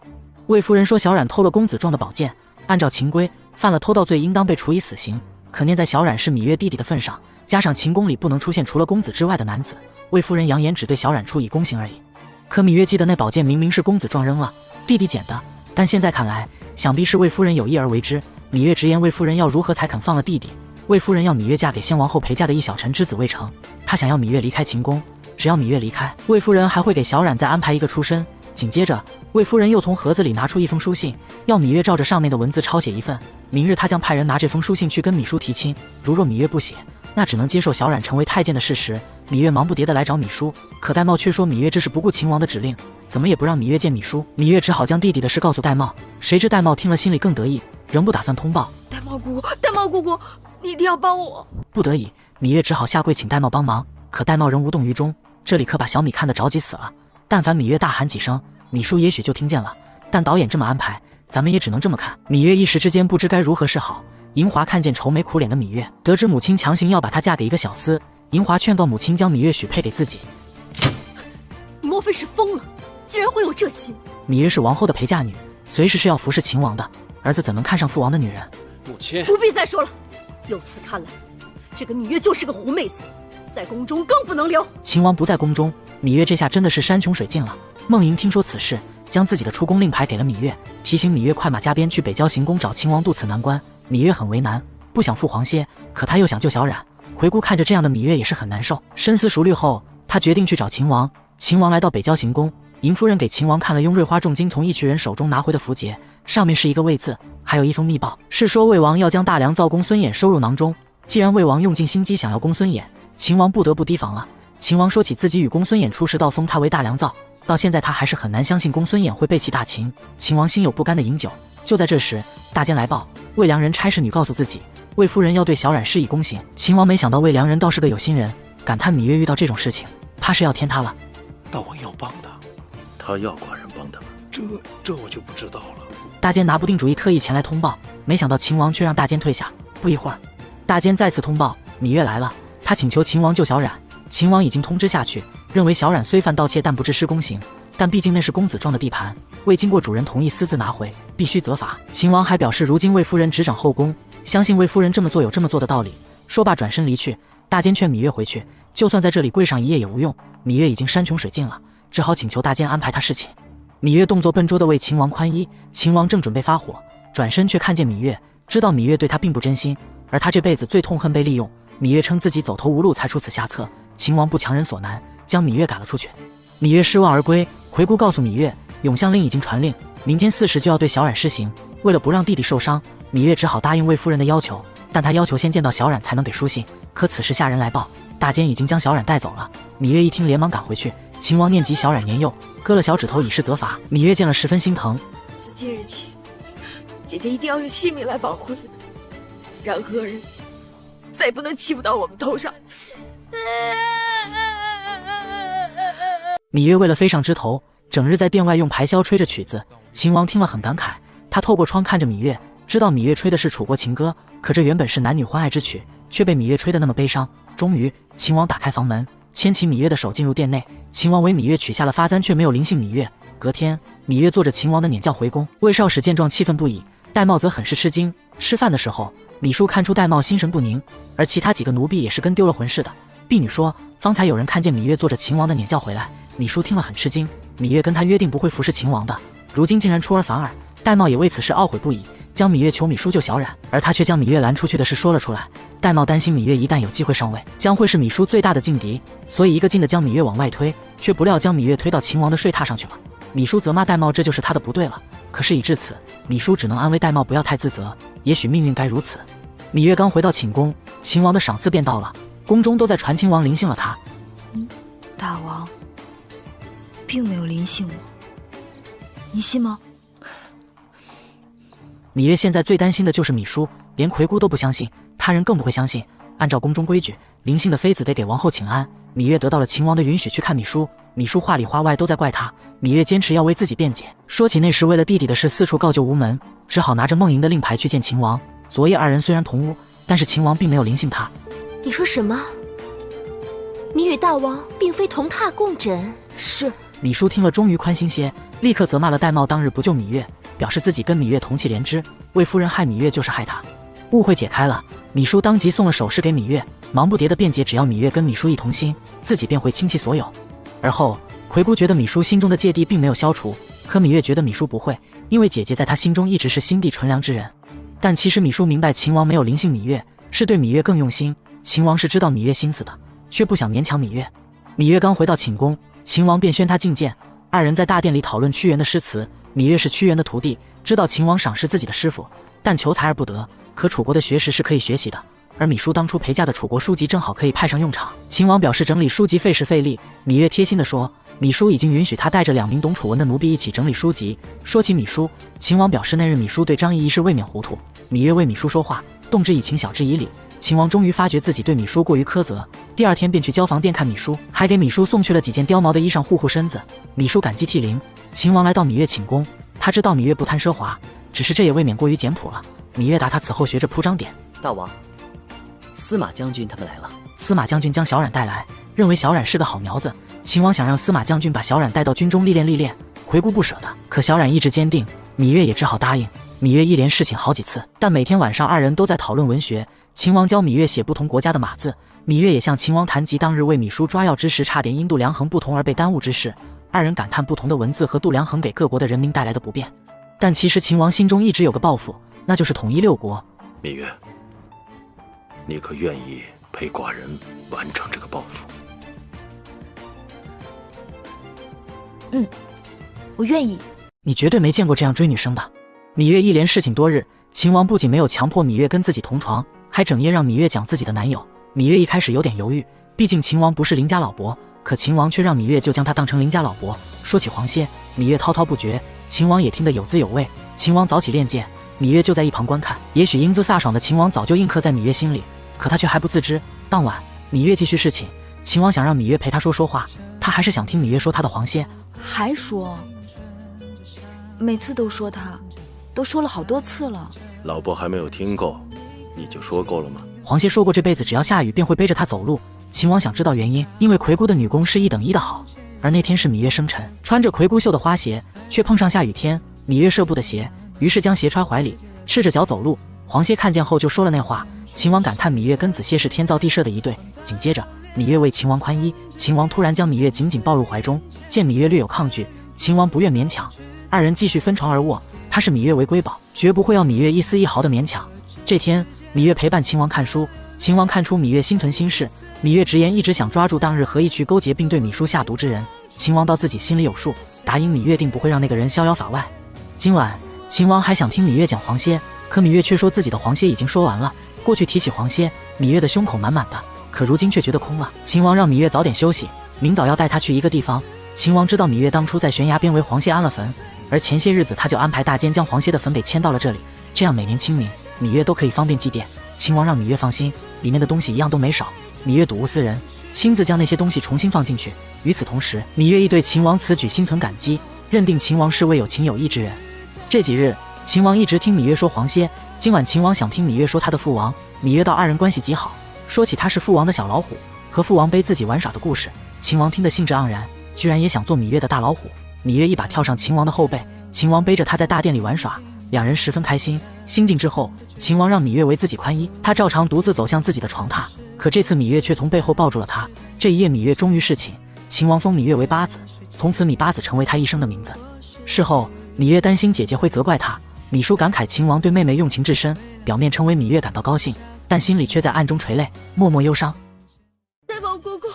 魏夫人说小冉偷了公子撞的宝剑，按照秦规，犯了偷盗罪应当被处以死刑。可念在小冉是芈月弟弟的份上，加上秦宫里不能出现除了公子之外的男子，魏夫人扬言只对小冉处以宫刑而已。可芈月记得那宝剑明明是公子撞扔了，弟弟捡的，但现在看来，想必是魏夫人有意而为之。芈月直言魏夫人要如何才肯放了弟弟。魏夫人要芈月嫁给先王后陪嫁的一小臣之子魏成，她想要芈月离开秦宫，只要芈月离开，魏夫人还会给小冉再安排一个出身。紧接着，魏夫人又从盒子里拿出一封书信，要芈月照着上面的文字抄写一份。明日她将派人拿这封书信去跟芈叔提亲，如若芈月不写，那只能接受小冉成为太监的事实。芈月忙不迭地来找芈叔，可戴瑁却说芈月这是不顾秦王的指令，怎么也不让芈月见芈叔。芈月只好将弟弟的事告诉戴瑁，谁知戴瑁听了心里更得意，仍不打算通报。戴瑁姑姑，戴瑁姑姑，你一定要帮我！不得已，芈月只好下跪请戴瑁帮忙，可戴瑁仍无动于衷。这里可把小米看得着急死了，但凡芈月大喊几声，芈叔也许就听见了，但导演这么安排，咱们也只能这么看。芈月一时之间不知该如何是好。银华看见愁眉苦脸的芈月，得知母亲强行要把她嫁给一个小厮，银华劝告母亲将芈月许配给自己。莫非是疯了？竟然会有这心！芈月是王后的陪嫁女，随时是要服侍秦王的，儿子怎能看上父王的女人？母亲，不必再说了。由此看来，这个芈月就是个狐妹子，在宫中更不能留。秦王不在宫中，芈月这下真的是山穷水尽了。孟莹听说此事，将自己的出宫令牌给了芈月，提醒芈月快马加鞭去北郊行宫找秦王渡此难关。芈月很为难，不想父皇歇，可她又想救小冉。回顾看着这样的芈月也是很难受。深思熟虑后，她决定去找秦王。秦王来到北郊行宫，银夫人给秦王看了用瑞花重金从一群人手中拿回的符节，上面是一个魏字，还有一封密报，是说魏王要将大梁造公孙衍收入囊中。既然魏王用尽心机想要公孙衍，秦王不得不提防了。秦王说起自己与公孙衍出事到封他为大梁造，到现在他还是很难相信公孙衍会背弃大秦。秦王心有不甘的饮酒。就在这时，大监来报，魏良人差使女告诉自己，魏夫人要对小冉施以宫刑。秦王没想到魏良人倒是个有心人，感叹芈月遇到这种事情，怕是要天塌了。大王要帮他，他要寡人帮他，这我就不知道了。大监拿不定主意，特意前来通报，没想到秦王却让大监退下。不一会儿，大监再次通报，芈月来了，他请求秦王救小冉。秦王已经通知下去，认为小冉虽犯盗窃，但不致施宫刑，但毕竟那是公子庄的地盘，未经过主人同意私自拿回，必须责罚。秦王还表示，如今魏夫人执掌后宫，相信魏夫人这么做有这么做的道理。说罢转身离去。大监劝芈月回去，就算在这里跪上一夜也无用。芈月已经山穷水尽了，只好请求大监安排他侍寝。芈月动作笨拙地为秦王宽衣，秦王正准备发火，转身却看见芈月，知道芈月对他并不真心，而他这辈子最痛恨被利用。芈月称自己走投无路才出此下策，秦王不强人所难，将芈月赶了出去。芈月失望而归，回顾告诉芈月，永相令已经传令，明天4时就要对小冉施行。为了不让弟弟受伤，芈月只好答应魏夫人的要求，但她要求先见到小冉才能给书信。可此时下人来报，大监已经将小冉带走了。芈月一听，连忙赶回去。秦王念及小冉年幼，割了小指头以示责罚。芈月见了十分心疼，自今日起，姐姐一定要用性命来保护你们，让恶人再也不能欺负到我们头上。芈月为了飞上枝头，整日在殿外用排箫吹着曲子。秦王听了很感慨，他透过窗看着芈月，知道芈月吹的是楚国情歌，可这原本是男女欢爱之曲，却被芈月吹得那么悲伤。终于，秦王打开房门，牵起芈月的手进入殿内。秦王为芈月取下了发簪，却没有临幸芈月。隔天，芈月坐着秦王的辇轿回宫。魏少使见状气愤不已，戴瑁则很是吃惊。吃饭的时候，李叔看出戴瑁心神不宁，而其他几个奴婢也是跟丢了魂似的。婢女说，方才有人看见芈月坐着秦王的辇轿回来。李叔听了很吃惊，芈月跟他约定不会服侍秦王的，如今竟然出尔反尔。戴瑁也为此事懊悔不已，将芈月求芈叔救小冉，而他却将芈月拦出去的事说了出来。戴瑁担心芈月一旦有机会上位，将会是芈叔最大的劲敌，所以一个劲的将芈月往外推，却不料将芈月推到秦王的睡榻上去了。芈叔责骂戴瑁这就是他的不对了，可是已至此，芈叔只能安慰戴瑁不要太自责，也许命运该如此。芈月刚回到寝宫，秦王的赏赐便到了，宫中都在传秦王临幸了他。大王并没有临幸我，你信吗？芈月现在最担心的就是芈叔，连魁姑都不相信，他人更不会相信。按照宫中规矩，临幸的妃子得给王后请安。芈月得到了秦王的允许去看芈叔，芈叔话里话外都在怪他。芈月坚持要为自己辩解，说起那时为了弟弟的事四处告救无门，只好拿着孟莹的令牌去见秦王。昨夜二人虽然同屋，但是秦王并没有临幸他。你说什么？你与大王并非同榻共枕？是。芈叔听了终于宽心些，立刻责骂了戴瑁当日不救芈月，表示自己跟芈月同气连枝，魏夫人害芈月就是害他。误会解开了，芈叔当即送了首饰给芈月，忙不迭的辩解，只要芈月跟芈叔一同心，自己便会倾其所有。而后魁姑觉得芈叔心中的芥蒂并没有消除，可芈月觉得芈叔不会，因为姐姐在她心中一直是心地纯良之人。但其实芈姝明白秦王没有临幸芈月，是对芈月更用心。秦王是知道芈月心思的，却不想勉强芈月。芈月刚回到寝宫，秦王便宣他觐见。二人在大殿里讨论屈原的诗词。芈月是屈原的徒弟，知道秦王赏识自己的师傅，但求才而不得。可楚国的学识是可以学习的，而芈姝当初陪嫁的楚国书籍正好可以派上用场。秦王表示整理书籍费时费力，芈月贴心地说，芈姝已经允许他带着2名懂楚文的奴婢一起整理书籍。说起芈姝，秦王表示那日芈姝对张仪一事未免糊涂。芈月为芈姝说话，动之以情，晓之以理。秦王终于发觉自己对芈姝过于苛责，第二天便去交房店看芈姝，还给芈姝送去了几件貂毛的衣裳护护身子。芈姝感激涕零。秦王来到芈月寝宫，他知道芈月不贪奢华，只是这也未免过于简朴了。芈月答他此后学着铺张点。大王，司马将军他们来了。司马将军将小冉带来，认为小冉是个好苗子。秦王想让司马将军把小冉带到军中历练历练，回顾不舍的，可小冉意志坚定，芈月也只好答应。芈月一连侍寝好几次，但每天晚上二人都在讨论文学。秦王教芈月写不同国家的码字，芈月也向秦王谈及当日为芈姝抓药之时差点因度量衡不同而被耽误之事。二人感叹不同的文字和度量衡给各国的人民带来的不便。但其实秦王心中一直有个抱负，那就是统一6国。芈月，你可愿意陪寡人完成这个抱负？我愿意。你绝对没见过这样追女生的。芈月一连侍寝多日，秦王不仅没有强迫芈月跟自己同床，还整夜让芈月讲自己的男友。芈月一开始有点犹豫，毕竟秦王不是邻家老伯，可秦王却让芈月就将他当成邻家老伯。说起黄歇，芈月滔滔不绝，秦王也听得有滋有味。秦王早起练剑，芈月就在一旁观看。也许英姿飒爽的秦王早就印刻在芈月心里，可他却还不自知。当晚，芈月继续侍寝，秦王想让芈月陪他说话，他还是想听芈月说他的黄歇。还说？每次都说他，都说了好多次了。老伯还没有听够，你就说够了吗？黄歇说过这辈子只要下雨便会背着他走路。秦王想知道原因，因为魁姑的女工是1等1的好，而那天是芈月生辰，穿着魁姑绣的花鞋，却碰上下雨天，芈月舍不得鞋，于是将鞋揣怀里，赤着脚走路。黄歇看见后就说了那话。秦王感叹芈月跟子歇是天造地设的一对。紧接着，芈月为秦王宽衣，秦王突然将芈月紧紧抱入怀中，见芈月略有抗拒，秦王不愿勉强，二人继续分床而卧。他视芈月为瑰宝，绝不会要芈月一丝一毫的勉强。这天，芈月陪伴秦王看书，秦王看出芈月心存心事，芈月直言一直想抓住当日和义渠勾结并对芈姝下毒之人。秦王道自己心里有数，答应芈月定不会让那个人逍遥法外。今晚，秦王还想听芈月讲黄歇，可芈月却说自己的黄歇已经说完了。过去提起黄歇，芈月的胸口满满的，可如今却觉得空了。秦王让芈月早点休息，明早要带她去一个地方。秦王知道芈月当初在悬崖边为黄歇安了坟，而前些日子他就安排大监将黄歇的坟给迁到了这里，这样每年清明，芈月都可以方便祭奠。秦王让芈月放心，里面的东西一样都没少。芈月睹物思人，亲自将那些东西重新放进去。与此同时，芈月亦对秦王此举心存感激，认定秦王是位有情有义之人。这几日，秦王一直听芈月说黄歇，今晚秦王想听芈月说他的父王。芈月道二人关系极好，说起他是父王的小老虎，和父王背自己玩耍的故事，秦王听得兴致盎然，居然也想做芈月的大老虎。芈月一把跳上秦王的后背，秦王背着他在大殿里玩耍，两人十分开心。心静之后，秦王让芈月为自己宽衣，他照常独自走向自己的床榻，可这次芈月却从背后抱住了他。这一夜芈月终于侍寝，秦王封芈月为八子，从此芈八子成为他一生的名字。事后，芈月担心姐姐会责怪他，芈姝感慨秦王对妹妹用情至深，表面称为芈月感到高兴，但心里却在暗中垂泪，默默忧伤。太保姑姑，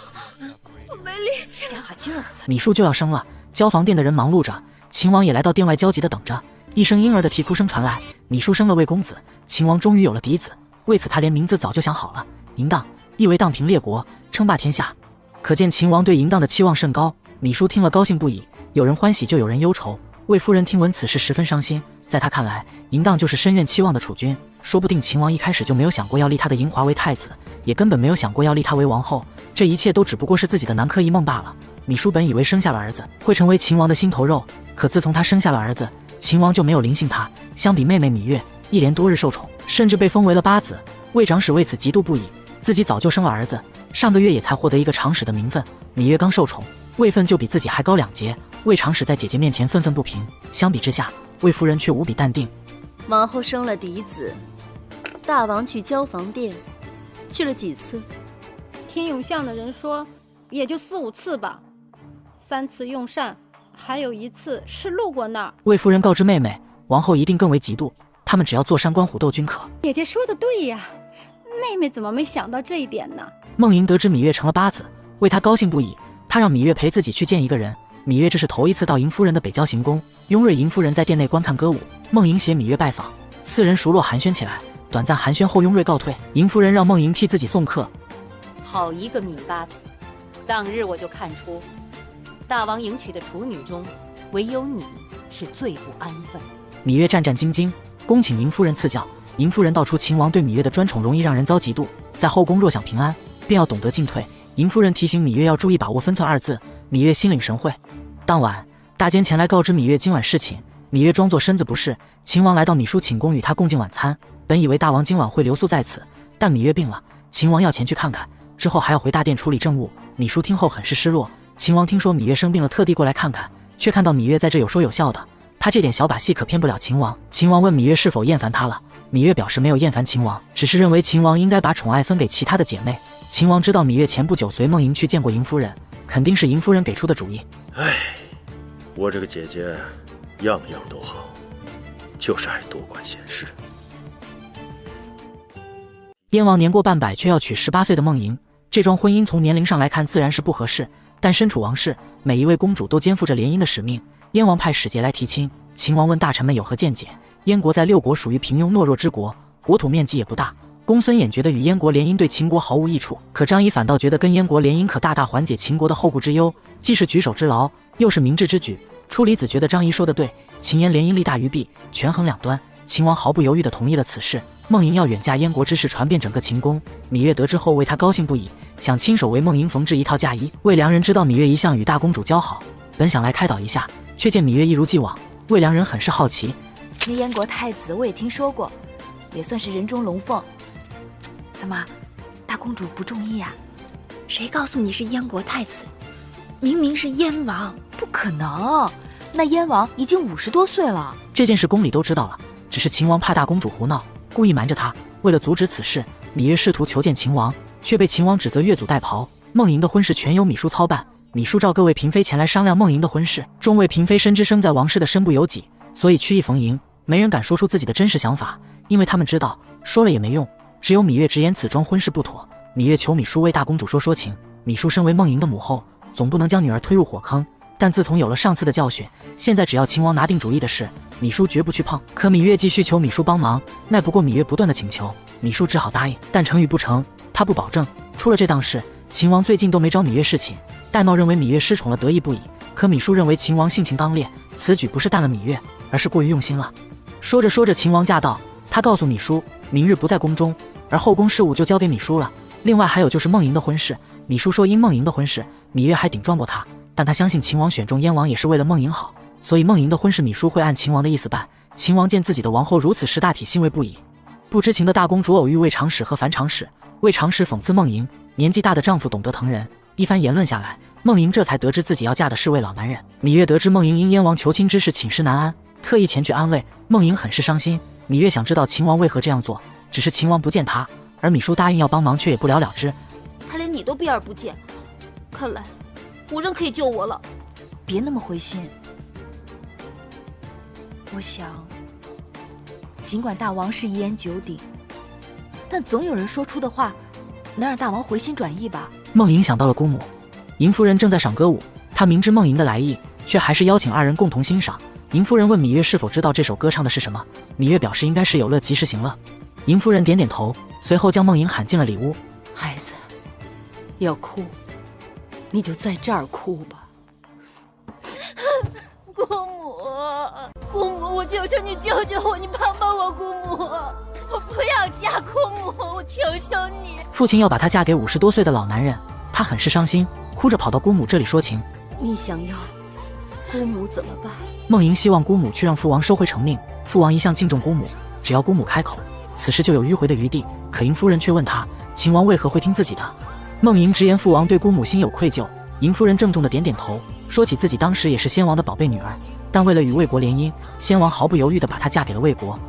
我没力气，加把劲儿。芈姝就要生了，交房店的人忙碌着，秦王也来到店外焦急地等着。一声婴儿的啼哭声传来，芈姝生了位公子，秦王终于有了嫡子，为此他连名字早就想好了，嬴荡，意为荡平列国，称霸天下。可见秦王对嬴荡的期望甚高。芈姝听了高兴不已，有人欢喜就有人忧愁。魏夫人听闻此事十分伤心，在她看来，嬴荡就是深怨期望的储君，说不定秦王一开始就没有想过要立他的嬴华为太子，也根本没有想过要立他为王后，这一切都只不过是自己的南柯一梦罢了。芈姝本以为生下了儿子会成为秦王的心头肉，可自从他生下了儿子，秦王就没有临幸他。相比妹妹芈月，一连多日受宠，甚至被封为了八子，魏长史为此嫉妒不已。自己早就生了儿子，上个月也才获得一个长史的名分，芈月刚受宠，位分就比自己还高2阶。魏长史在姐姐面前愤愤不平，相比之下，魏夫人却无比淡定。王后生了嫡子，大王去交房店，去了几次？听永巷的人说，也就4、5次吧，3次用膳，还有1次是路过那儿。魏夫人告知妹妹，王后一定更为嫉妒。他们只要坐山观虎斗均可。姐姐说的对呀，妹妹怎么没想到这一点呢？梦莹得知芈月成了八子，为她高兴不已。她让芈月陪自己去见一个人。芈月这是头一次到迎夫人的北郊行宫，雍瑞迎夫人在殿内观看歌舞，梦莹携芈月拜访，四人熟络寒暄起来。短暂寒暄后，雍瑞告退，迎夫人让梦莹替自己送客。好一个芈八子！当日我就看出，大王迎娶的处女中，唯有你是最不安分。芈月战战兢兢，恭请迎夫人赐教。迎夫人道出秦王对芈月的专宠容易让人遭嫉妒，在后宫若想平安，便要懂得进退。迎夫人提醒芈月要注意把握分寸二字，芈月心领神会。当晚，大监前来告知芈月今晚侍寝，芈月装作身子不适。秦王来到芈叔寝宫与他共进晚餐，本以为大王今晚会留宿在此，但芈月病了，秦王要前去看看，之后还要回大殿处理政务。芈叔听后很是失落。秦王听说芈月生病了，特地过来看看，却看到芈月在这有说有笑的，他这点小把戏可骗不了秦王。秦王问芈月是否厌烦他了，芈月表示没有厌烦秦王，只是认为秦王应该把宠爱分给其他的姐妹。秦王知道芈月前不久随梦莹去见过迎夫人，肯定是迎夫人给出的主意。唉，我这个姐姐样样都好，就是爱多管闲事。燕王年过半百却要娶18岁的梦莹，这桩婚姻从年龄上来看自然是不合适，但身处王室，每一位公主都肩负着联姻的使命。燕王派使节来提亲，秦王问大臣们有何见解。燕国在6国属于平庸懦弱之国，国土面积也不大。公孙衍觉得与燕国联姻对秦国毫无益处，可张仪反倒觉得跟燕国联姻可大大缓解秦国的后顾之忧，既是举手之劳，又是明智之举。初离子觉得张仪说的对，秦燕联姻利大于弊，权衡两端，秦王毫不犹豫地同意了此事。梦莹要远嫁燕国之事传遍整个秦宫，芈月得知后为她高兴不已，想亲手为梦莹缝制一套嫁衣。魏良人知道芈月一向与大公主交好，本想来开导一下，却见芈月一如既往。魏良人很是好奇，那燕国太子我也听说过，也算是人中龙凤。怎么，大公主不中意呀？谁告诉你是燕国太子？明明是燕王。不可能，那燕王已经50多岁了。这件事宫里都知道了，只是秦王怕大公主胡闹，故意瞒着她。为了阻止此事，芈月试图求见秦王，却被秦王指责越俎代庖。梦莹的婚事全由芈叔操办，芈叔召各位嫔妃前来商量梦莹的婚事。众位嫔妃深知生在王室的身不由己，所以曲意逢迎，没人敢说出自己的真实想法，因为他们知道说了也没用。只有芈月直言此桩婚事不妥，芈月求芈叔为大公主说情。芈叔身为梦莹的母后，总不能将女儿推入火坑，但自从有了上次的教训，现在只要秦王拿定主意的事，芈叔绝不去碰。可芈月继续求芈叔帮忙，奈不过芈月不断的请求，芈叔只好答应，但成与不成，他不保证。出了这档事，秦王最近都没找芈月侍寝。戴瑁认为芈月失宠了，得意不已，可芈叔认为秦王性情刚烈，此举不是淡了芈月，而是过于用心了。说着说着，秦王驾到，他告诉芈叔，明日不在宫中，而后宫事务就交给芈叔了。另外还有就是梦莹的婚事，芈叔说因梦莹的婚事，芈月还顶撞过他，但他相信秦王选中燕王也是为了梦莹好，所以梦莹的婚事芈叔会按秦王的意思办。秦王见自己的王后如此识大体，欣慰不已。不知情的大公主偶遇魏长史和樊长史，魏长史讽刺梦莹年纪大的丈夫懂得疼人，一番言论下来，梦莹这才得知自己要嫁的是位老男人。芈月得知梦莹因燕王求亲之事寝食难安，特意前去安慰梦莹，很是伤心。芈月想知道秦王为何这样做，只是秦王不见他，而芈叔答应要帮忙，却也不了了之。他连你都避而不见，看来无人可以救我了。别那么灰心，我想，尽管大王是一言九鼎，但总有人说出的话能让大王回心转意吧。梦莹想到了姑母，迎夫人正在赏歌舞，她明知梦莹的来意，却还是邀请2人共同欣赏。迎夫人问芈月是否知道这首歌唱的是什么，芈月表示应该是有乐及时行乐。迎夫人点点头，随后将梦莹喊进了里屋。孩子，要哭，你就在这儿哭吧。姑母，姑母，我求求你救救我，你帮帮我，姑母，我不要嫁，姑母，我求求你。父亲要把她嫁给50多岁的老男人，她很是伤心，哭着跑到姑母这里说情。你想要姑母怎么办？梦莹希望姑母去让父王收回成命，父王一向敬重姑母，只要姑母开口，此事就有迂回的余地。可迎夫人却问她，秦王为何会听自己的？梦莹直言父王对姑母心有愧疚。迎夫人郑重的点点头，说起自己当时也是先王的宝贝女儿，但为了与魏国联姻，先王毫不犹豫地把她嫁给了魏国。